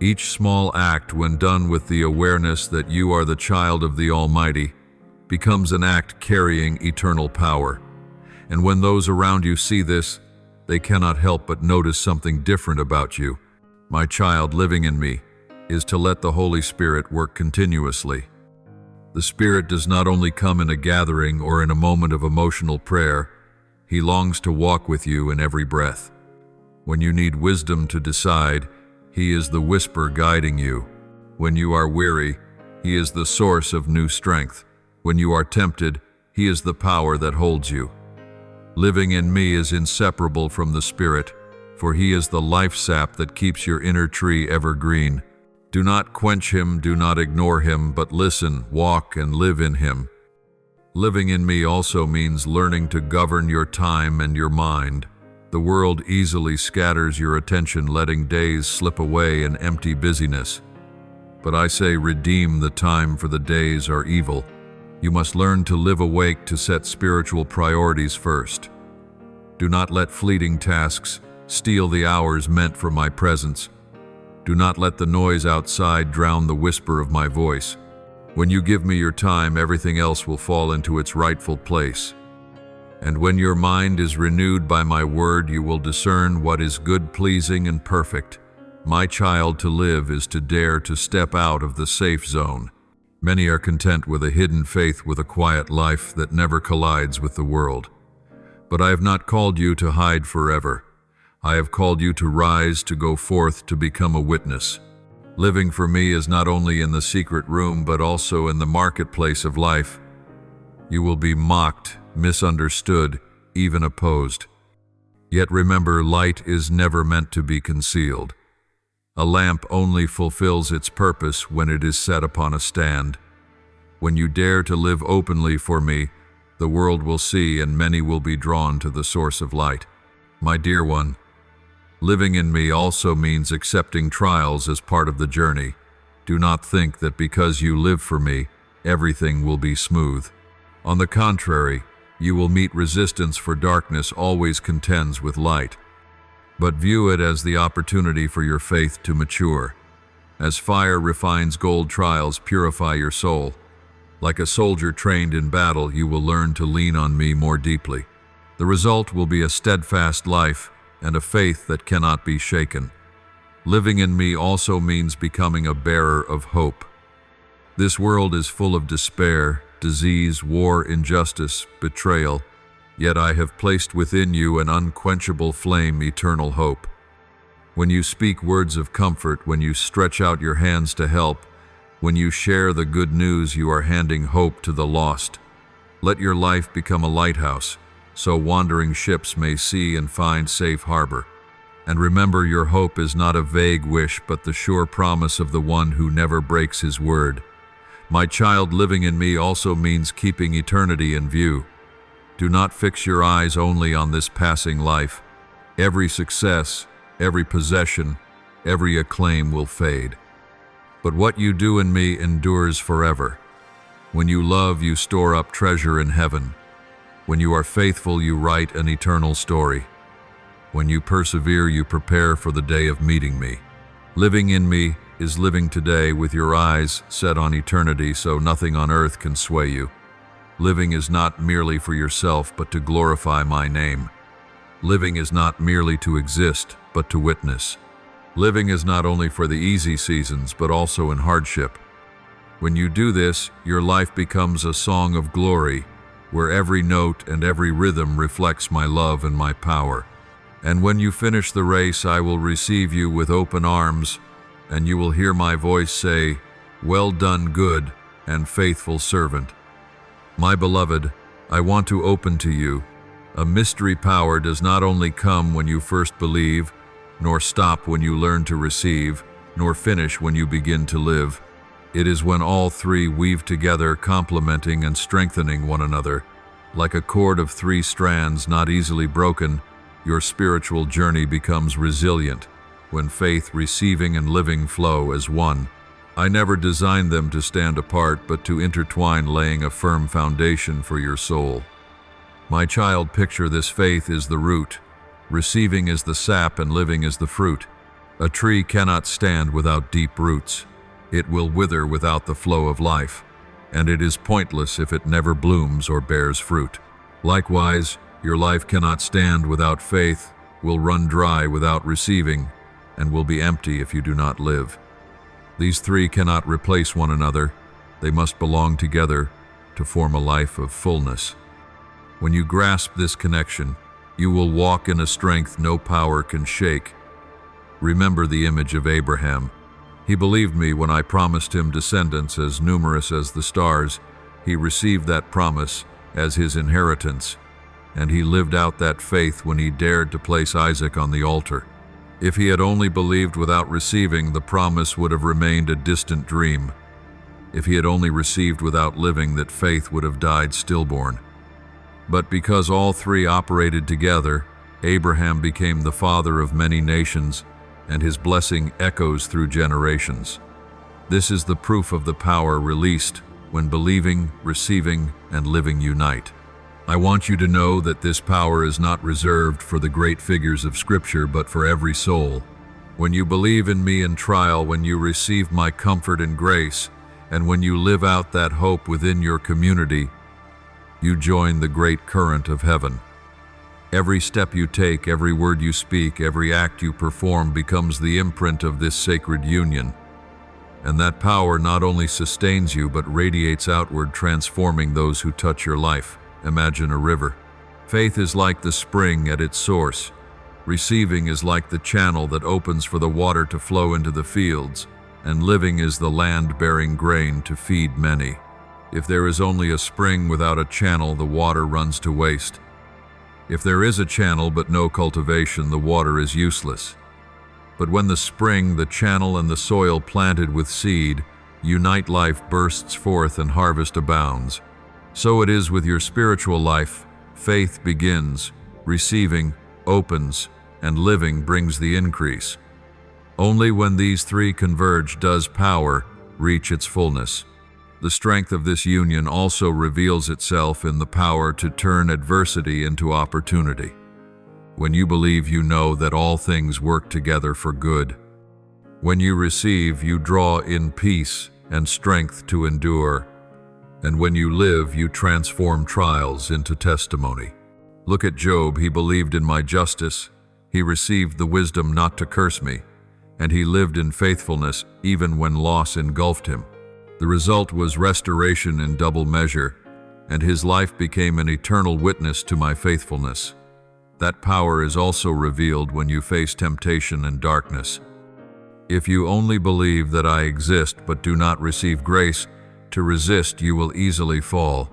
S1: Each small act, when done with the awareness that you are the child of the Almighty, becomes an act carrying eternal power. And when those around you see this, they cannot help but notice something different about you. My child, living in me is to let the Holy Spirit work continuously. The Spirit does not only come in a gathering or in a moment of emotional prayer. He longs to walk with you in every breath. When you need wisdom to decide, He is the whisper guiding you. When you are weary, He is the source of new strength. When you are tempted, He is the power that holds you. Living in me is inseparable from the Spirit, for He is the life sap that keeps your inner tree evergreen. Do not quench Him, do not ignore Him, but listen, walk, and live in Him. Living in me also means learning to govern your time and your mind. The world easily scatters your attention, letting days slip away in empty busyness. But I say, redeem the time, for the days are evil. You must learn to live awake, to set spiritual priorities first. Do not let fleeting tasks steal the hours meant for my presence. Do not let the noise outside drown the whisper of my voice. When you give me your time, everything else will fall into its rightful place. And when your mind is renewed by my word, you will discern what is good, pleasing, and perfect. My child, to live is to dare to step out of the safe zone. Many are content with a hidden faith, with a quiet life that never collides with the world. But I have not called you to hide forever. I have called you to rise, to go forth, to become a witness. Living for me is not only in the secret room, but also in the marketplace of life. You will be mocked, misunderstood, even opposed. Yet remember, light is never meant to be concealed. A lamp only fulfills its purpose when it is set upon a stand. When you dare to live openly for me, the world will see, and many will be drawn to the source of light. My dear one, living in me also means accepting trials as part of the journey. Do not think that because you live for me, everything will be smooth. On the contrary, you will meet resistance, for darkness always contends with light. But view it as the opportunity for your faith to mature. As fire refines gold, trials purify your soul. Like a soldier trained in battle, you will learn to lean on me more deeply. The result will be a steadfast life and a faith that cannot be shaken. Living in me also means becoming a bearer of hope. This world is full of despair, disease, war, injustice, betrayal. Yet I have placed within you an unquenchable flame, eternal hope. When you speak words of comfort, when you stretch out your hands to help, when you share the good news, you are handing hope to the lost. Let your life become a lighthouse, so wandering ships may see and find safe harbor. And remember, your hope is not a vague wish, but the sure promise of the one who never breaks his word. My child, living in me also means keeping eternity in view. Do not fix your eyes only on this passing life. Every success, every possession, every acclaim will fade. But what you do in me endures forever. When you love, you store up treasure in heaven. When you are faithful, you write an eternal story. When you persevere, you prepare for the day of meeting me. Living in me is living today with your eyes set on eternity, so nothing on earth can sway you. Living is not merely for yourself, but to glorify my name. Living is not merely to exist, but to witness. Living is not only for the easy seasons, but also in hardship. When you do this, your life becomes a song of glory, where every note and every rhythm reflects my love and my power. And when you finish the race, I will receive you with open arms, and you will hear my voice say, "Well done, good and faithful servant." My beloved, I want to open to you. A mystery power does not only come when you first believe, nor stop when you learn to receive, nor finish when you begin to live. It is when all three weave together, complementing and strengthening one another. Like a cord of three strands not easily broken, your spiritual journey becomes resilient when faith, receiving, and living flow as one. I never designed them to stand apart, but to intertwine, laying a firm foundation for your soul. My child, picture this: faith is the root, receiving is the sap, and living is the fruit. A tree cannot stand without deep roots. It will wither without the flow of life, and it is pointless if it never blooms or bears fruit. Likewise, your life cannot stand without faith, will run dry without receiving, and will be empty if you do not live. These three cannot replace one another. They must belong together to form a life of fullness. When you grasp this connection, you will walk in a strength no power can shake. Remember the image of Abraham. He believed me when I promised him descendants as numerous as the stars. He received that promise as his inheritance, and he lived out that faith when he dared to place Isaac on the altar. If he had only believed without receiving, the promise would have remained a distant dream. If he had only received without living, that faith would have died stillborn. But because all three operated together, Abraham became the father of many nations, and his blessing echoes through generations. This is the proof of the power released when believing, receiving, and living unite. I want you to know that this power is not reserved for the great figures of Scripture, but for every soul. When you believe in me in trial, when you receive my comfort and grace, and when you live out that hope within your community, you join the great current of heaven. Every step you take, every word you speak, every act you perform becomes the imprint of this sacred union. And that power not only sustains you, but radiates outward, transforming those who touch your life. Imagine a river. Faith is like the spring at its source. Receiving is like the channel that opens for the water to flow into the fields, and living is the land bearing grain to feed many. If there is only a spring without a channel, the water runs to waste. If there is a channel but no cultivation, the water is useless. But when the spring, the channel, and the soil planted with seed unite, life bursts forth and harvest abounds. So it is with your spiritual life. Faith begins, receiving opens, and living brings the increase. Only when these three converge does power reach its fullness. The strength of this union also reveals itself in the power to turn adversity into opportunity. When you believe, you know that all things work together for good. When you receive, you draw in peace and strength to endure. And when you live, you transform trials into testimony. Look at Job. He believed in my justice. He received the wisdom not to curse me, and he lived in faithfulness even when loss engulfed him. The result was restoration in double measure, and his life became an eternal witness to my faithfulness. That power is also revealed when you face temptation and darkness. If you only believe that I exist but do not receive grace to resist, you will easily fall.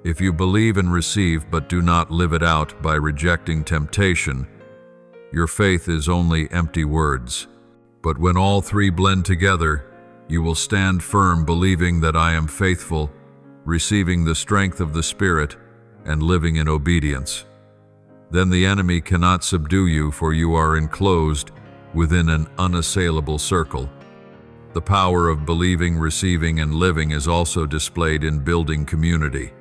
S1: If you believe and receive but do not live it out by rejecting temptation, your faith is only empty words. But when all three blend together, you will stand firm, believing that I am faithful, receiving the strength of the Spirit, and living in obedience. Then the enemy cannot subdue you, for you are enclosed within an unassailable circle. The power of believing, receiving, and living is also displayed in building community.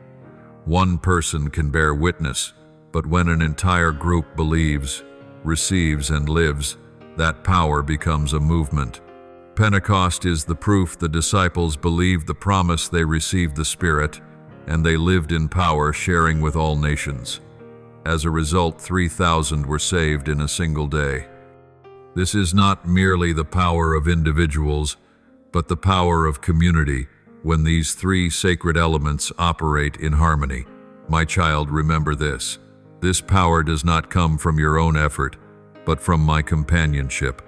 S1: One person can bear witness, but when an entire group believes, receives, and lives, that power becomes a movement. Pentecost is the proof the disciples believed the promise, they received the Spirit, and they lived in power, sharing with all nations. As a result, 3,000 were saved in a single day. This is not merely the power of individuals, but the power of community when these three sacred elements operate in harmony. My child, remember this. This power does not come from your own effort, but from my companionship.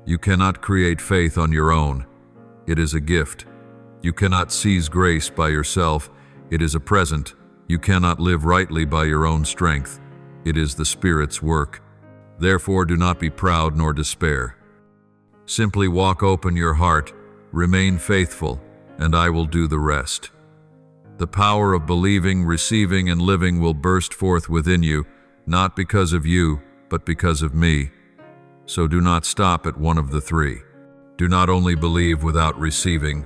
S1: You cannot create faith on your own. It is a gift. You cannot seize grace by yourself. It is a present. You cannot live rightly by your own strength. It is the Spirit's work. Therefore, do not be proud nor despair. Simply walk open your heart, remain faithful, and I will do the rest. The power of believing, receiving, and living will burst forth within you, not because of you, but because of me. So do not stop at one of the three. Do not only believe without receiving.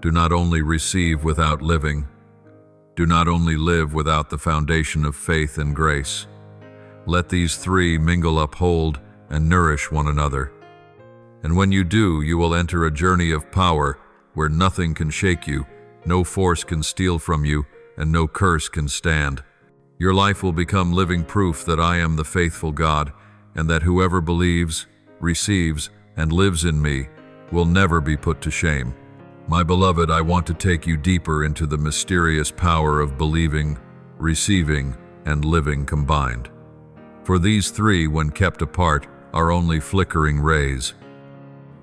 S1: Do not only receive without living. Do not only live without the foundation of faith and grace. Let these three mingle, uphold, and nourish one another. And when you do, you will enter a journey of power where nothing can shake you, no force can steal from you, and no curse can stand. Your life will become living proof that I am the faithful God, and that whoever believes, receives, and lives in me will never be put to shame. My beloved, I want to take you deeper into the mysterious power of believing, receiving, and living combined. For these three, when kept apart, are only flickering rays.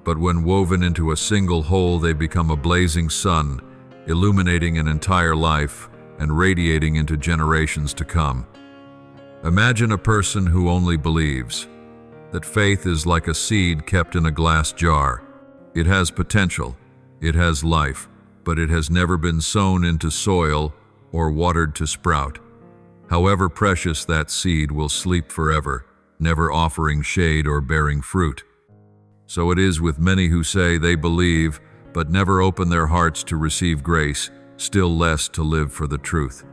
S1: But when woven into a single whole, they become a blazing sun, illuminating an entire life and radiating into generations to come. Imagine a person who only believes. That faith is like a seed kept in a glass jar. It has potential, it has life, but it has never been sown into soil or watered to sprout. However precious that seed will sleep forever, never offering shade or bearing fruit. So it is with many who say they believe, but never open their hearts to receive grace, still less to live for the truth.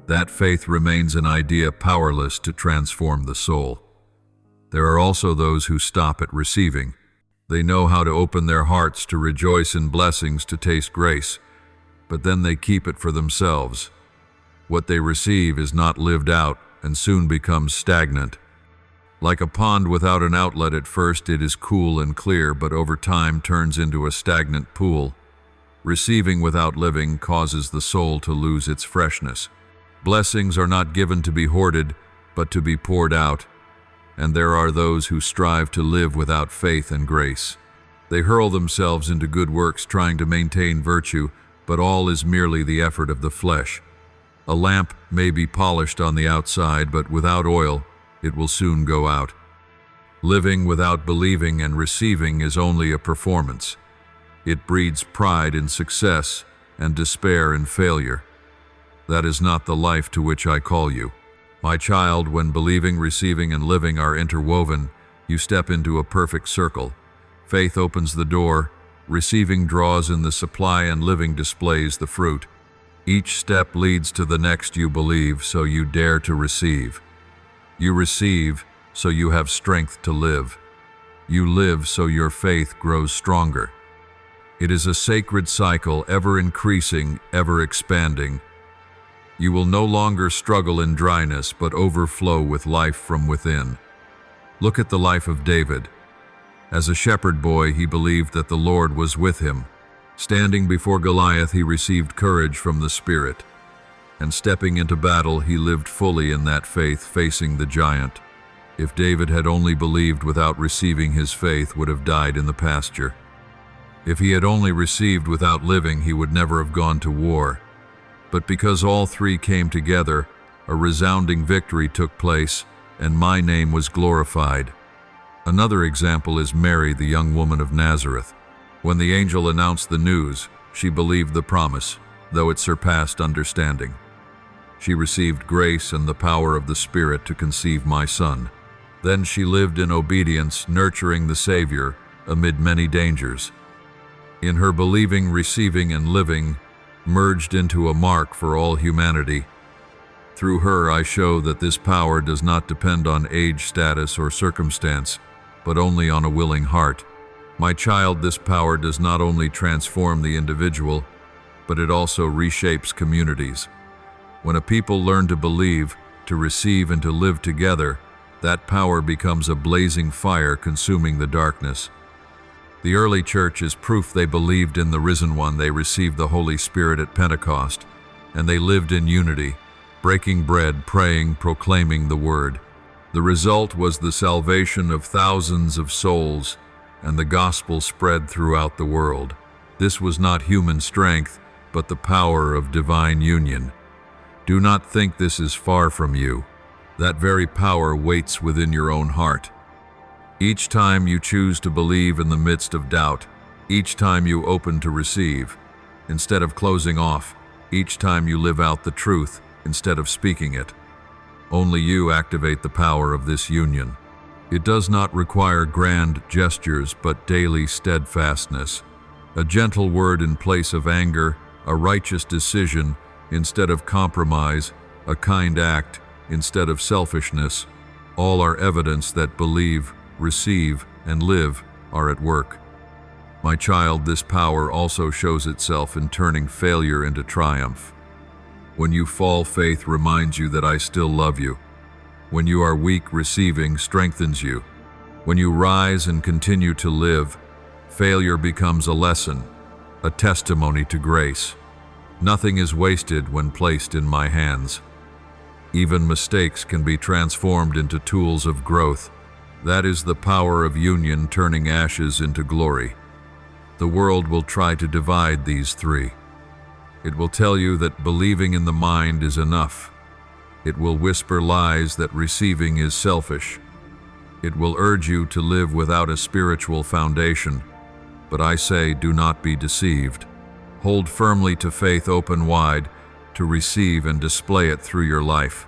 S1: That faith remains an idea powerless to transform the soul. There are also those who stop at receiving. They know how to open their hearts to rejoice in blessings, to taste grace, but then they keep it for themselves. What they receive is not lived out and soon becomes stagnant. Like a pond without an outlet, at first it is cool and clear, but over time turns into a stagnant pool. Receiving without living causes the soul to lose its freshness. Blessings are not given to be hoarded, but to be poured out. And there are those who strive to live without faith and grace. They hurl themselves into good works, trying to maintain virtue, but all is merely the effort of the flesh. A lamp may be polished on the outside, but without oil, it will soon go out. Living without believing and receiving is only a performance. It breeds pride in success and despair in failure. That is not the life to which I call you. My child, when believing, receiving, and living are interwoven, you step into a perfect circle. Faith opens the door, receiving draws in the supply, and living displays the fruit. Each step leads to the next. You believe, so you dare to receive. You receive, so you have strength to live. You live, so your faith grows stronger. It is a sacred cycle, ever increasing, ever expanding. You will no longer struggle in dryness, but overflow with life from within. Look at the life of David. As a shepherd boy, he believed that the Lord was with him. Standing before Goliath, he received courage from the Spirit. And stepping into battle, he lived fully in that faith, facing the giant. If David had only believed without receiving, his faith would have died in the pasture. If he had only received without living, he would never have gone to war. But because all three came together, a resounding victory took place, and my name was glorified. Another example is Mary, the young woman of Nazareth. When the angel announced the news, she believed the promise, though it surpassed understanding. She received grace and the power of the Spirit to conceive my son. Then she lived in obedience, nurturing the Savior amid many dangers. In her believing, receiving, and living, merged into a mark for all humanity. Through her I show that this power does not depend on age, status, or circumstance, but only on a willing heart. My child, this power does not only transform the individual, but it also reshapes communities. When a people learn to believe, to receive, and to live together, that power becomes a blazing fire consuming the darkness. The early church is proof they believed in the risen one. They received the Holy Spirit at Pentecost, and they lived in unity, breaking bread, praying, proclaiming the word. The result was the salvation of thousands of souls, and the gospel spread throughout the world. This was not human strength, but the power of divine union. Do not think this is far from you. That very power waits within your own heart. Each time you choose to believe in the midst of doubt, each time you open to receive, instead of closing off, each time you live out the truth instead of speaking it, only you activate the power of this union. It does not require grand gestures, but daily steadfastness. A gentle word in place of anger, a righteous decision instead of compromise, a kind act instead of selfishness, all are evidence that believe, receive, and live are at work. My child, this power also shows itself in turning failure into triumph. When you fall, faith reminds you that I still love you. When you are weak, receiving strengthens you. When you rise and continue to live, failure becomes a lesson, a testimony to grace. Nothing is wasted when placed in my hands. Even mistakes can be transformed into tools of growth. That is the power of union, turning ashes into glory. The world will try to divide these three. It will tell you that believing in the mind is enough. It will whisper lies that receiving is selfish. It will urge you to live without a spiritual foundation. But I say, do not be deceived. Hold firmly to faith, open wide, to receive and display it through your life.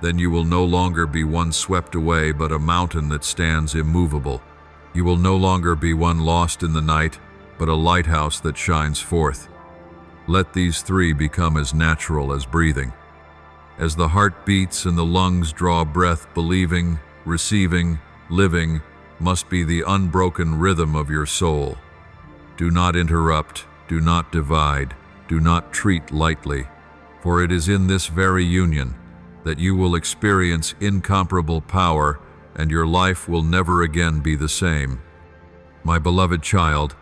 S1: Then you will no longer be one swept away, but a mountain that stands immovable. You will no longer be one lost in the night, but a lighthouse that shines forth. Let these three become as natural as breathing. As the heart beats and the lungs draw breath, believing, receiving, living must be the unbroken rhythm of your soul. Do not interrupt, do not divide, do not treat lightly, for it is in this very union that you will experience incomparable power, and your life will never again be the same. My beloved child,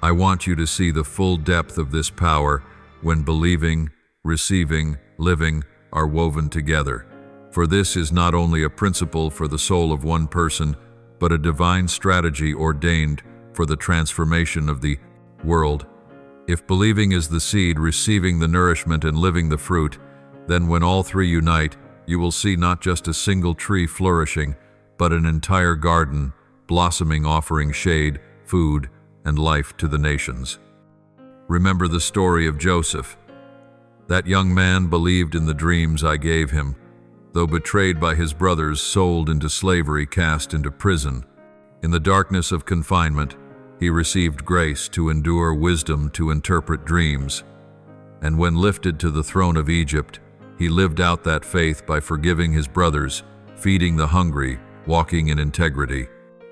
S1: I want you to see the full depth of this power when believing, receiving, living are woven together. For this is not only a principle for the soul of one person, but a divine strategy ordained for the transformation of the world. If believing is the seed, receiving the nourishment, and living the fruit, then when all three unite, you will see not just a single tree flourishing, but an entire garden blossoming, offering shade, food, and life to the nations. Remember the story of Joseph. That young man believed in the dreams I gave him. Though betrayed by his brothers, sold into slavery, cast into prison. In the darkness of confinement, he received grace to endure, wisdom to interpret dreams. And when lifted to the throne of Egypt, he lived out that faith by forgiving his brothers, feeding the hungry, walking in integrity.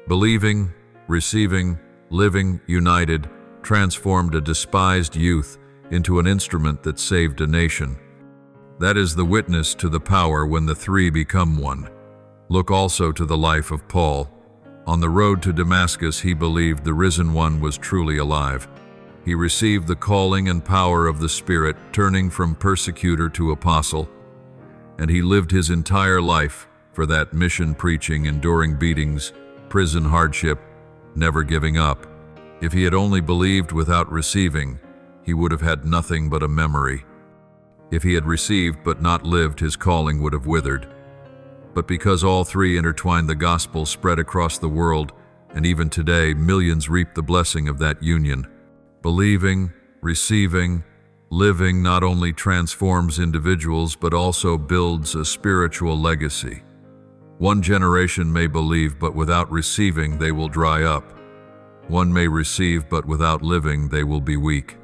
S1: Believing, receiving, living, united, transformed a despised youth into an instrument that saved a nation. That is the witness to the power when the three become one. Look also to the life of Paul. On the road to Damascus, he believed the risen one was truly alive. He received the calling and power of the Spirit, turning from persecutor to apostle, and he lived his entire life for that mission, preaching, enduring beatings, prison hardship, never giving up. If he had only believed without receiving, he would have had nothing but a memory. If he had received but not lived, his calling would have withered. But because all three intertwined, the gospel spread across the world, and even today, millions reap the blessing of that union. Believing, receiving, living not only transforms individuals, but also builds a spiritual legacy. One generation may believe, but without receiving, they will dry up. One may receive, but without living, they will be weak.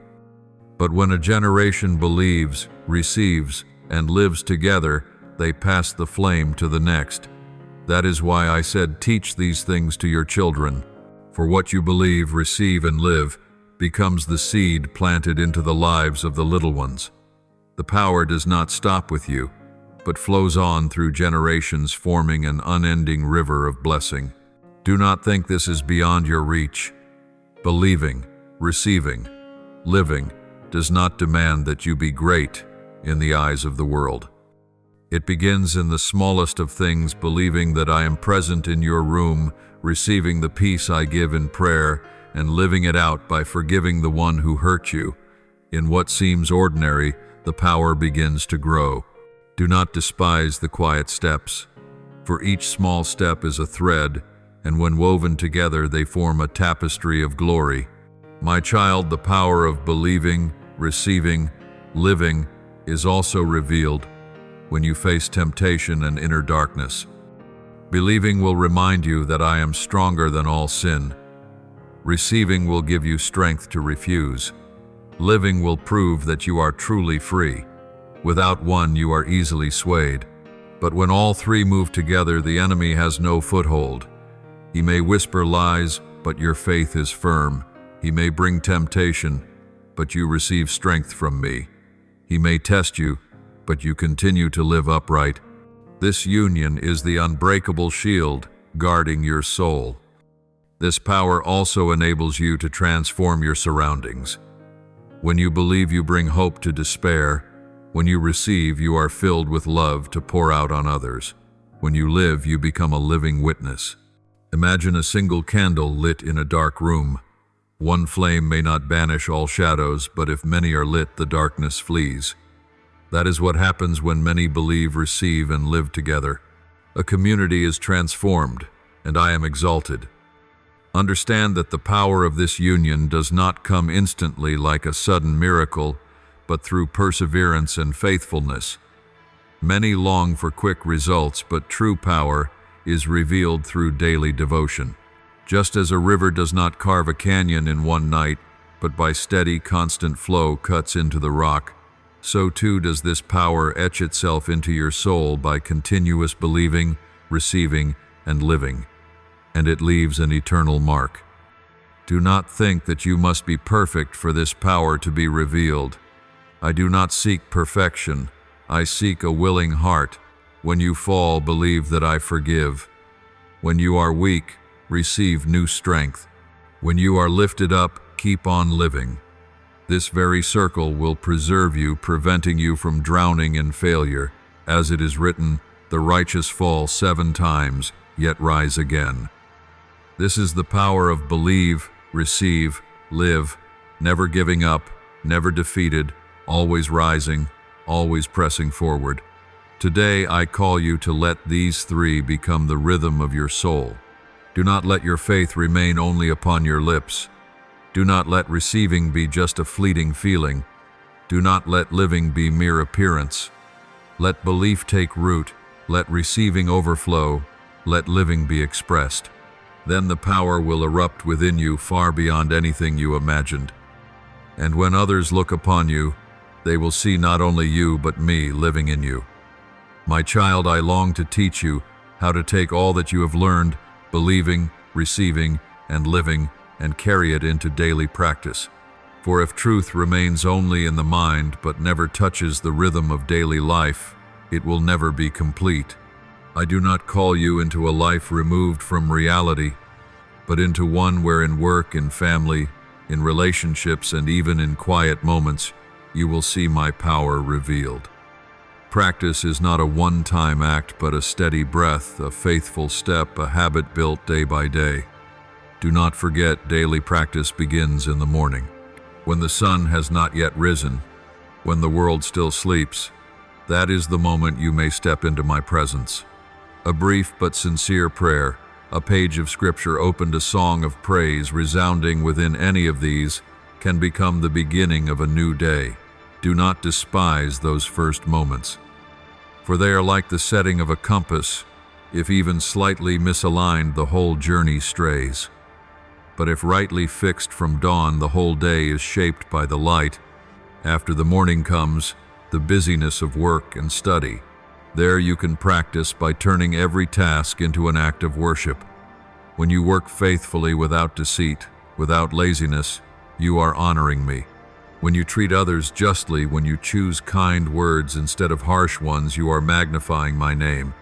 S1: But when a generation believes, receives, and lives together, they pass the flame to the next. That is why I said, teach these things to your children. For what you believe, receive, and live becomes the seed planted into the lives of the little ones. The power does not stop with you, but flows on through generations, forming an unending river of blessing. Do not think this is beyond your reach. Believing, receiving, living does not demand that you be great in the eyes of the world. It begins in the smallest of things, believing that I am present in your room, receiving the peace I give in prayer, and living it out by forgiving the one who hurt you. In what seems ordinary, the power begins to grow. Do not despise the quiet steps, for each small step is a thread, and when woven together they form a tapestry of glory. My child, the power of believing, receiving, living is also revealed when you face temptation and inner darkness. Believing will remind you that I am stronger than all sin. Receiving will give you strength to refuse. Living will prove that you are truly free. Without one, you are easily swayed. But when all three move together, the enemy has no foothold. He may whisper lies, but your faith is firm. He may bring temptation, but you receive strength from me. He may test you, but you continue to live upright. This union is the unbreakable shield guarding your soul. This power also enables you to transform your surroundings. When you believe, you bring hope to despair. When you receive, you are filled with love to pour out on others. When you live, you become a living witness. Imagine a single candle lit in a dark room. One flame may not banish all shadows, but if many are lit, the darkness flees. That is what happens when many believe, receive, and live together. A community is transformed, and I am exalted. Understand that the power of this union does not come instantly like a sudden miracle, but through perseverance and faithfulness. Many long for quick results, but true power is revealed through daily devotion. Just as a river does not carve a canyon in one night, but by steady, constant flow cuts into the rock, so too does this power etch itself into your soul by continuous believing, receiving, and living, and it leaves an eternal mark. Do not think that you must be perfect for this power to be revealed. I do not seek perfection. I seek a willing heart. When you fall, believe that I forgive. When you are weak, receive new strength. When you are lifted up, keep on living. This very circle will preserve you, preventing you from drowning in failure. As it is written, the righteous fall 7 times, yet rise again. This is the power of believe, receive, live, never giving up, never defeated, always rising, always pressing forward. Today I call you to let these 3 become the rhythm of your soul. Do not let your faith remain only upon your lips. Do not let receiving be just a fleeting feeling. Do not let living be mere appearance. Let belief take root. Let receiving overflow. Let living be expressed. Then the power will erupt within you far beyond anything you imagined. And when others look upon you, they will see not only you but me living in you. My child, I long to teach you how to take all that you have learned, believing, receiving, and living, and carry it into daily practice. For if truth remains only in the mind but never touches the rhythm of daily life, it will never be complete. I do not call you into a life removed from reality, but into one where in work, in family, in relationships, and even in quiet moments, you will see my power revealed. Practice is not a one-time act, but a steady breath, a faithful step, a habit built day by day. Do not forget, daily practice begins in the morning. When the sun has not yet risen, when the world still sleeps, that is the moment you may step into my presence. A brief but sincere prayer, a page of scripture opened, a song of praise resounding within any of these, can become the beginning of a new day. Do not despise those first moments, for they are like the setting of a compass. If even slightly misaligned, the whole journey strays. But if rightly fixed from dawn, the whole day is shaped by the light. After the morning comes, the busyness of work and study. There you can practice by turning every task into an act of worship. When you work faithfully without deceit, without laziness, you are honoring me. When you treat others justly, when you choose kind words instead of harsh ones, you are magnifying my name.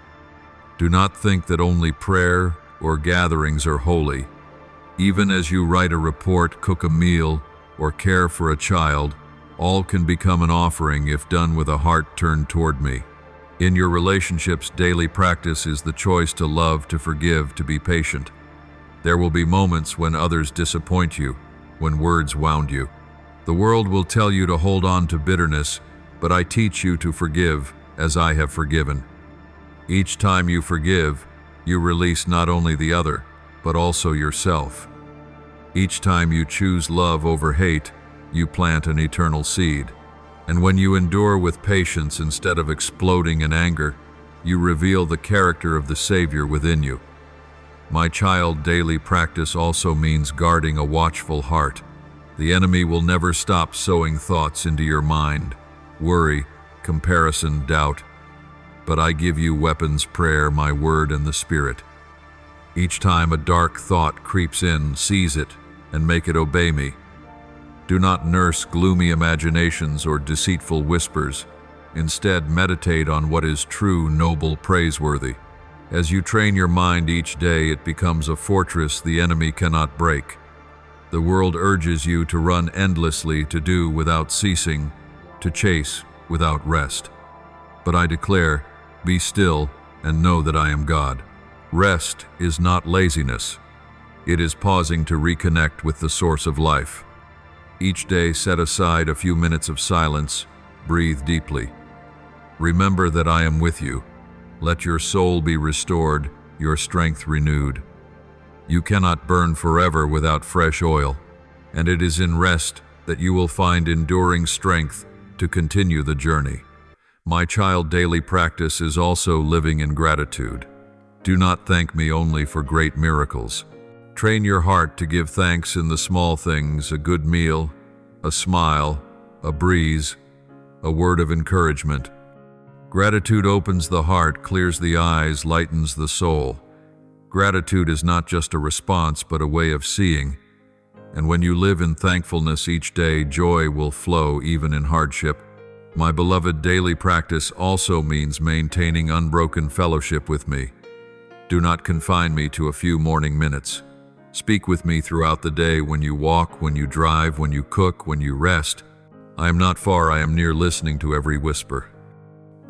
S1: Do not think that only prayer or gatherings are holy. Even as you write a report, cook a meal, or care for a child, all can become an offering if done with a heart turned toward me. In your relationships, daily practice is the choice to love, to forgive, to be patient. There will be moments when others disappoint you, when words wound you. The world will tell you to hold on to bitterness, but I teach you to forgive as I have forgiven. Each time you forgive, you release not only the other, but also yourself. Each time you choose love over hate, you plant an eternal seed. And when you endure with patience instead of exploding in anger, you reveal the character of the Savior within you. My child, daily practice also means guarding a watchful heart. The enemy will never stop sowing thoughts into your mind, worry, comparison, doubt. But I give you weapons: prayer, my word, and the Spirit. Each time a dark thought creeps in, seize it and make it obey me. Do not nurse gloomy imaginations or deceitful whispers. Instead, meditate on what is true, noble, praiseworthy. As you train your mind each day, it becomes a fortress the enemy cannot break. The world urges you to run endlessly, to do without ceasing, to chase without rest. But I declare, be still and know that I am God. Rest is not laziness. It is pausing to reconnect with the source of life. Each day, set aside a few minutes of silence. Breathe deeply. Remember that I am with you. Let your soul be restored, your strength renewed. You cannot burn forever without fresh oil, and it is in rest that you will find enduring strength to continue the journey. My child, daily practice is also living in gratitude. Do not thank me only for great miracles. Train your heart to give thanks in the small things: a good meal, a smile, a breeze, a word of encouragement. Gratitude opens the heart, clears the eyes, lightens the soul. Gratitude is not just a response, but a way of seeing. And when you live in thankfulness each day, joy will flow even in hardship. My beloved, daily practice also means maintaining unbroken fellowship with me. Do not confine me to a few morning minutes. Speak with me throughout the day, when you walk, when you drive, when you cook, when you rest. I am not far, I am near, listening to every whisper.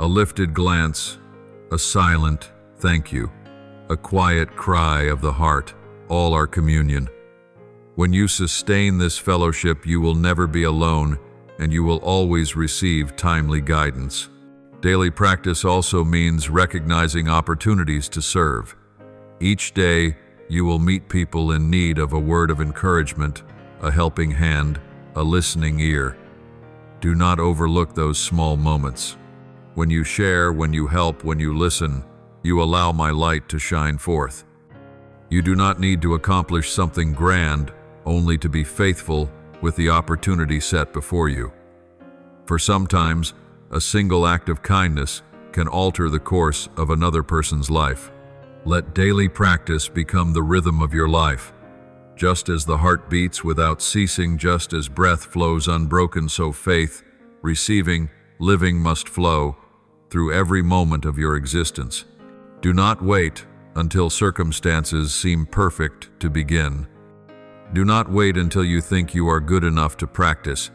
S1: A lifted glance, a silent thank you, a quiet cry of the heart, all are communion. When you sustain this fellowship, you will never be alone, and you will always receive timely guidance. Daily practice also means recognizing opportunities to serve. Each day, you will meet people in need of a word of encouragement, a helping hand, a listening ear. Do not overlook those small moments. When you share, when you help, when you listen, you allow my light to shine forth. You do not need to accomplish something grand, only to be faithful with the opportunity set before you. For sometimes, a single act of kindness can alter the course of another person's life. Let daily practice become the rhythm of your life. Just as the heart beats without ceasing, just as breath flows unbroken, so faith, receiving, living must flow through every moment of your existence. Do not wait until circumstances seem perfect to begin. Do not wait until you think you are good enough to practice.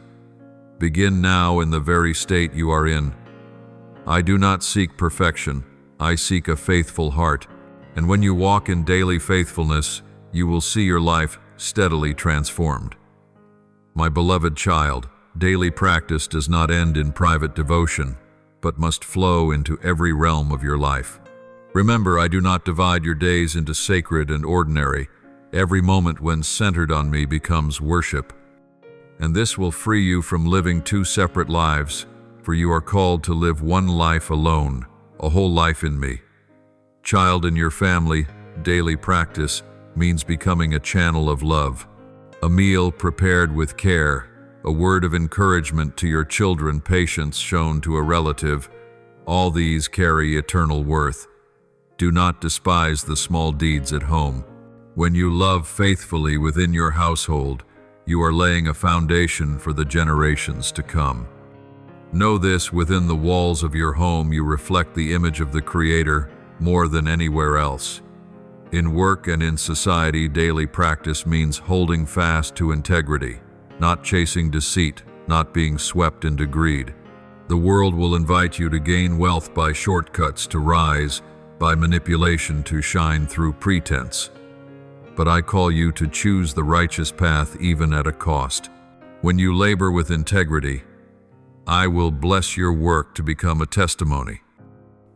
S1: Begin now in the very state you are in. I do not seek perfection. I seek a faithful heart. And when you walk in daily faithfulness, you will see your life steadily transformed. My beloved child, daily practice does not end in private devotion, but must flow into every realm of your life. Remember, I do not divide your days into sacred and ordinary. Every moment when centered on me becomes worship. And this will free you from living two separate lives, for you are called to live one life alone, a whole life in me. Child, in your family, daily practice means becoming a channel of love. A meal prepared with care, a word of encouragement to your children, patience shown to a relative, all these carry eternal worth. Do not despise the small deeds at home. When you love faithfully within your household, you are laying a foundation for the generations to come. Know this: within the walls of your home you reflect the image of the Creator more than anywhere else. In work and in society, daily practice means holding fast to integrity, not chasing deceit, not being swept into greed. The world will invite you to gain wealth by shortcuts, to rise by manipulation, to shine through pretense. But I call you to choose the righteous path even at a cost. When you labor with integrity, I will bless your work to become a testimony.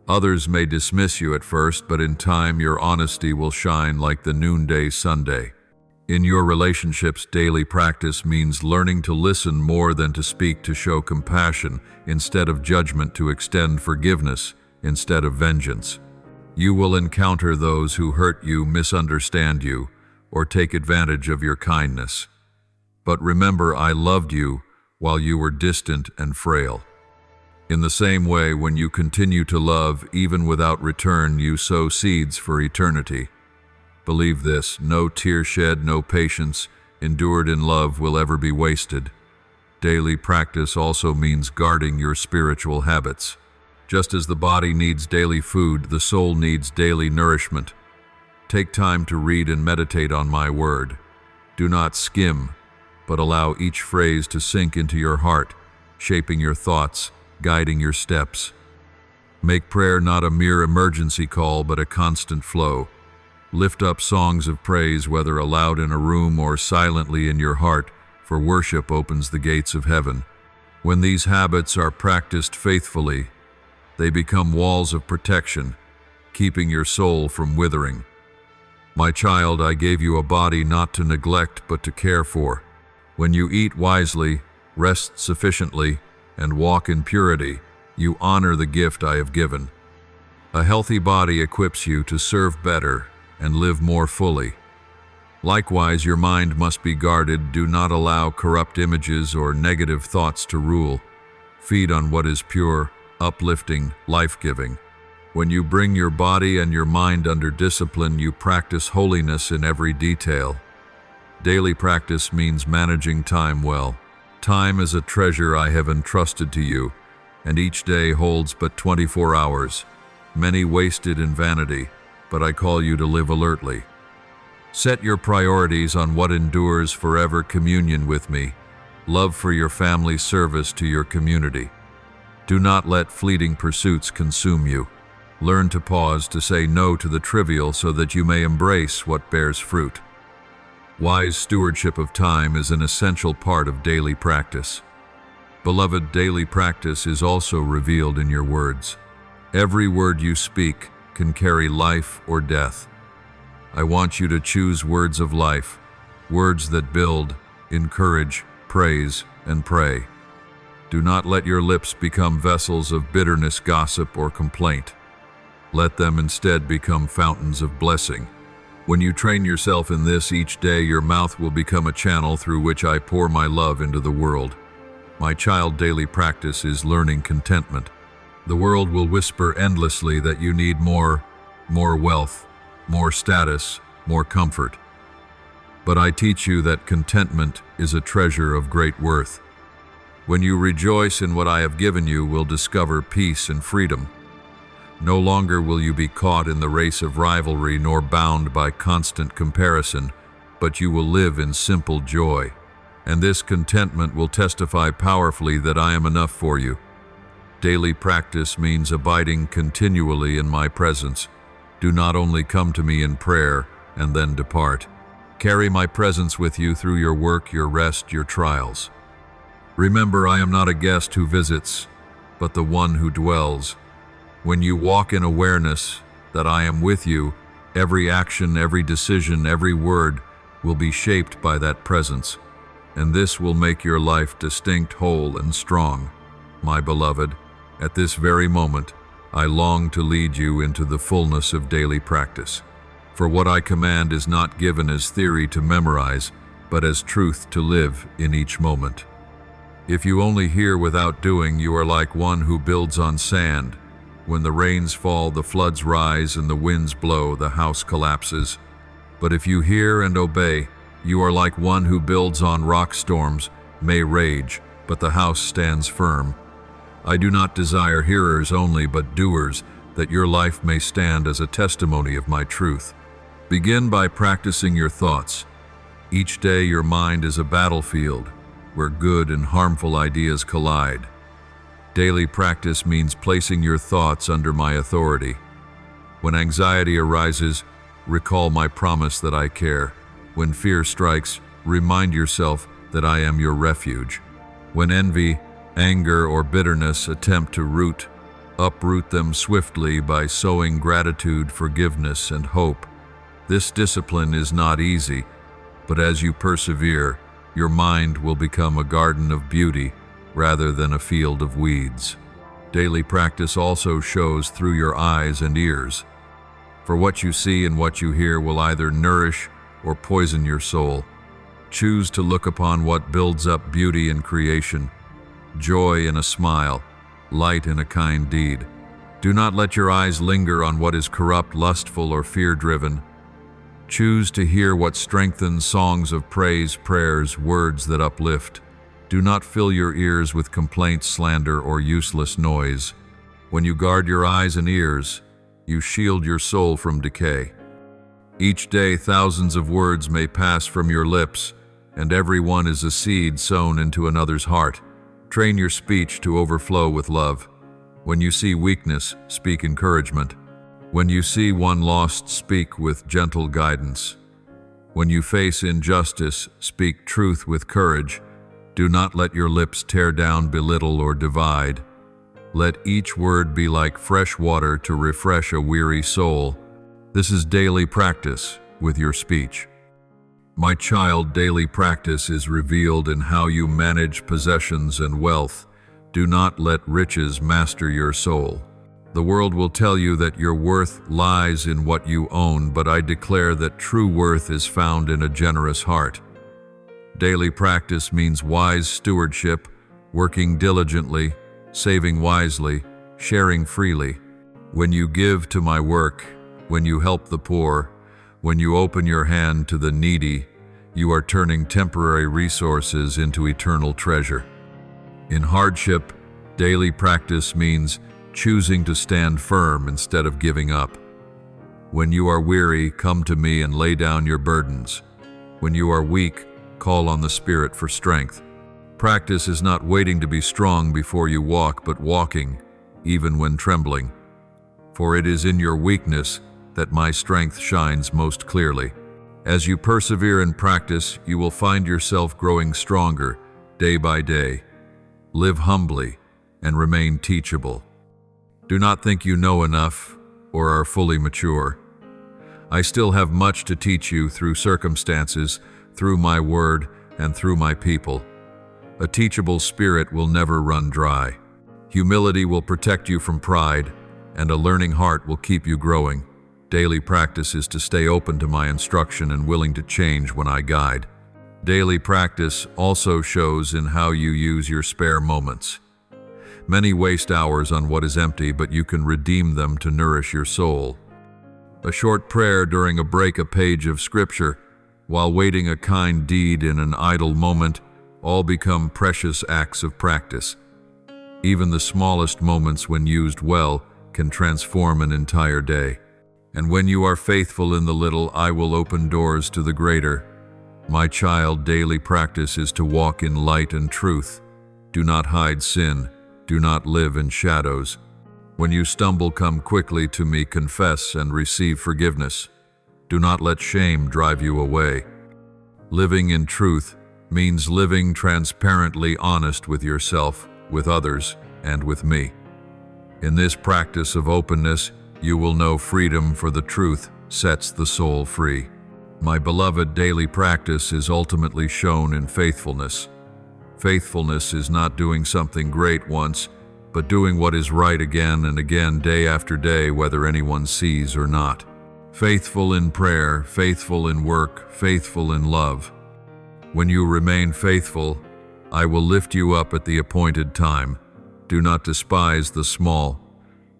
S1: Others may dismiss you at first, but in time your honesty will shine like the noonday sunday. In your relationships, daily practice means learning to listen more than to speak, to show compassion instead of judgment, to extend forgiveness instead of vengeance. You will encounter those who hurt you, misunderstand you, or take advantage of your kindness. But remember, I loved you while you were distant and frail. In the same way, when you continue to love, even without return, you sow seeds for eternity. Believe this: no tear shed, no patience endured in love will ever be wasted. Daily practice also means guarding your spiritual habits. Just as the body needs daily food, the soul needs daily nourishment. Take time to read and meditate on my word. Do not skim, but allow each phrase to sink into your heart, shaping your thoughts, guiding your steps. Make prayer not a mere emergency call, but a constant flow. Lift up songs of praise, whether aloud in a room or silently in your heart, for worship opens the gates of heaven. When these habits are practiced faithfully, they become walls of protection, keeping your soul from withering. My child, I gave you a body not to neglect but to care for. When you eat wisely, rest sufficiently, and walk in purity, you honor the gift I have given. A healthy body equips you to serve better and live more fully. Likewise, your mind must be guarded. Do not allow corrupt images or negative thoughts to rule. Feed on what is pure, uplifting, life-giving. When you bring your body and your mind under discipline, you practice holiness in every detail. Daily practice means managing time well. Time is a treasure I have entrusted to you, and each day holds but 24 hours, many wasted in vanity, but I call you to live alertly. Set your priorities on what endures forever: communion with me, love for your family, service to your community. Do not let fleeting pursuits consume you. Learn to pause, to say no to the trivial so that you may embrace what bears fruit. Wise stewardship of time is an essential part of daily practice. Beloved, daily practice is also revealed in your words. Every word you speak can carry life or death. I want you to choose words of life, words that build, encourage, praise, and pray. Do not let your lips become vessels of bitterness, gossip, or complaint. Let them instead become fountains of blessing. When you train yourself in this each day, your mouth will become a channel through which I pour my love into the world. My child, daily practice is learning contentment. The world will whisper endlessly that you need more wealth, more status, more comfort. But I teach you that contentment is a treasure of great worth. When you rejoice in what I have given you, will discover peace and freedom. No longer will you be caught in the race of rivalry nor bound by constant comparison, but you will live in simple joy. And this contentment will testify powerfully that I am enough for you. Daily practice means abiding continually in my presence. Do not only come to me in prayer and then depart. Carry my presence with you through your work, your rest, your trials. Remember, I am not a guest who visits, but the one who dwells. When you walk in awareness that I am with you, every action, every decision, every word will be shaped by that presence, and this will make your life distinct, whole, and strong. My beloved, at this very moment, I long to lead you into the fullness of daily practice. For what I command is not given as theory to memorize, but as truth to live in each moment. If you only hear without doing, you are like one who builds on sand. When the rains fall, the floods rise, and the winds blow, the house collapses. But if you hear and obey, you are like one who builds on rock. Storms may rage, but the house stands firm. I do not desire hearers only, but doers, that your life may stand as a testimony of my truth. Begin by practicing your thoughts. Each day your mind is a battlefield where good and harmful ideas collide. Daily practice means placing your thoughts under my authority. When anxiety arises, recall my promise that I care. When fear strikes, remind yourself that I am your refuge. When envy, anger, or bitterness attempt to uproot them swiftly by sowing gratitude, forgiveness, and hope. This discipline is not easy, but as you persevere, your mind will become a garden of beauty rather than a field of weeds. Daily practice also shows through your eyes and ears. For what you see and what you hear will either nourish or poison your soul. Choose to look upon what builds up beauty in creation, joy in a smile, light in a kind deed. Do not let your eyes linger on what is corrupt, lustful, or fear-driven. Choose to hear what strengthens, songs of praise, prayers, words that uplift. Do not fill your ears with complaints, slander, or useless noise. When you guard your eyes and ears, you shield your soul from decay. Each day thousands of words may pass from your lips, and every one is a seed sown into another's heart. Train your speech to overflow with love. When you see weakness, speak encouragement. When you see one lost, speak with gentle guidance. When you face injustice, speak truth with courage. Do not let your lips tear down, belittle, or divide. Let each word be like fresh water to refresh a weary soul. This is daily practice with your speech. My child, daily practice is revealed in how you manage possessions and wealth. Do not let riches master your soul. The world will tell you that your worth lies in what you own, but I declare that true worth is found in a generous heart. Daily practice means wise stewardship, working diligently, saving wisely, sharing freely. When you give to my work, when you help the poor, when you open your hand to the needy, you are turning temporary resources into eternal treasure. In hardship, daily practice means choosing to stand firm instead of giving up. When you are weary, come to me and lay down your burdens. When you are weak, call on the Spirit for strength. Practice is not waiting to be strong before you walk, but walking, even when trembling. For it is in your weakness that my strength shines most clearly. As you persevere in practice, you will find yourself growing stronger day by day. Live humbly and remain teachable. Do not think you know enough or are fully mature. I still have much to teach you through circumstances, through my word, and through my people. A teachable spirit will never run dry. Humility will protect you from pride, and a learning heart will keep you growing. Daily practice is to stay open to my instruction and willing to change when I guide. Daily practice also shows in how you use your spare moments. Many waste hours on what is empty, but you can redeem them to nourish your soul. A short prayer during a break, a page of scripture, while waiting a kind deed in an idle moment, all become precious acts of practice. Even the smallest moments, when used well, can transform an entire day. And when you are faithful in the little, I will open doors to the greater. My child, daily practice is to walk in light and truth. Do not hide sin. Do not live in shadows. When you stumble, come quickly to me, confess and receive forgiveness. Do not let shame drive you away. Living in truth means living transparently honest with yourself, with others, and with me. In this practice of openness, you will know freedom, for the truth sets the soul free. My beloved, daily practice is ultimately shown in faithfulness. Faithfulness is not doing something great once, but doing what is right again and again, day after day, whether anyone sees or not. Faithful in prayer, faithful in work, faithful in love. When you remain faithful, I will lift you up at the appointed time. Do not despise the small,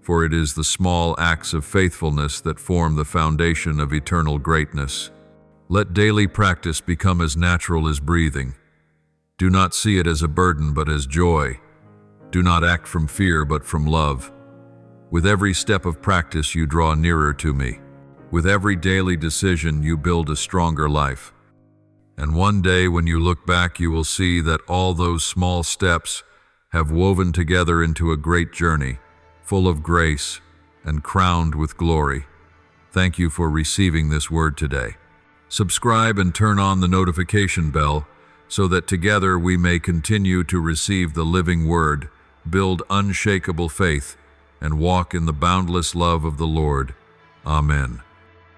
S1: for it is the small acts of faithfulness that form the foundation of eternal greatness. Let daily practice become as natural as breathing. Do not see it as a burden, but as joy. Do not act from fear, but from love. With every step of practice, you draw nearer to me. With every daily decision, you build a stronger life. And one day, when you look back, you will see that all those small steps have woven together into a great journey, full of grace and crowned with glory. Thank you for receiving this word today. Subscribe and turn on the notification bell so that together we may continue to receive the living word, build unshakable faith, and walk in the boundless love of the Lord. Amen.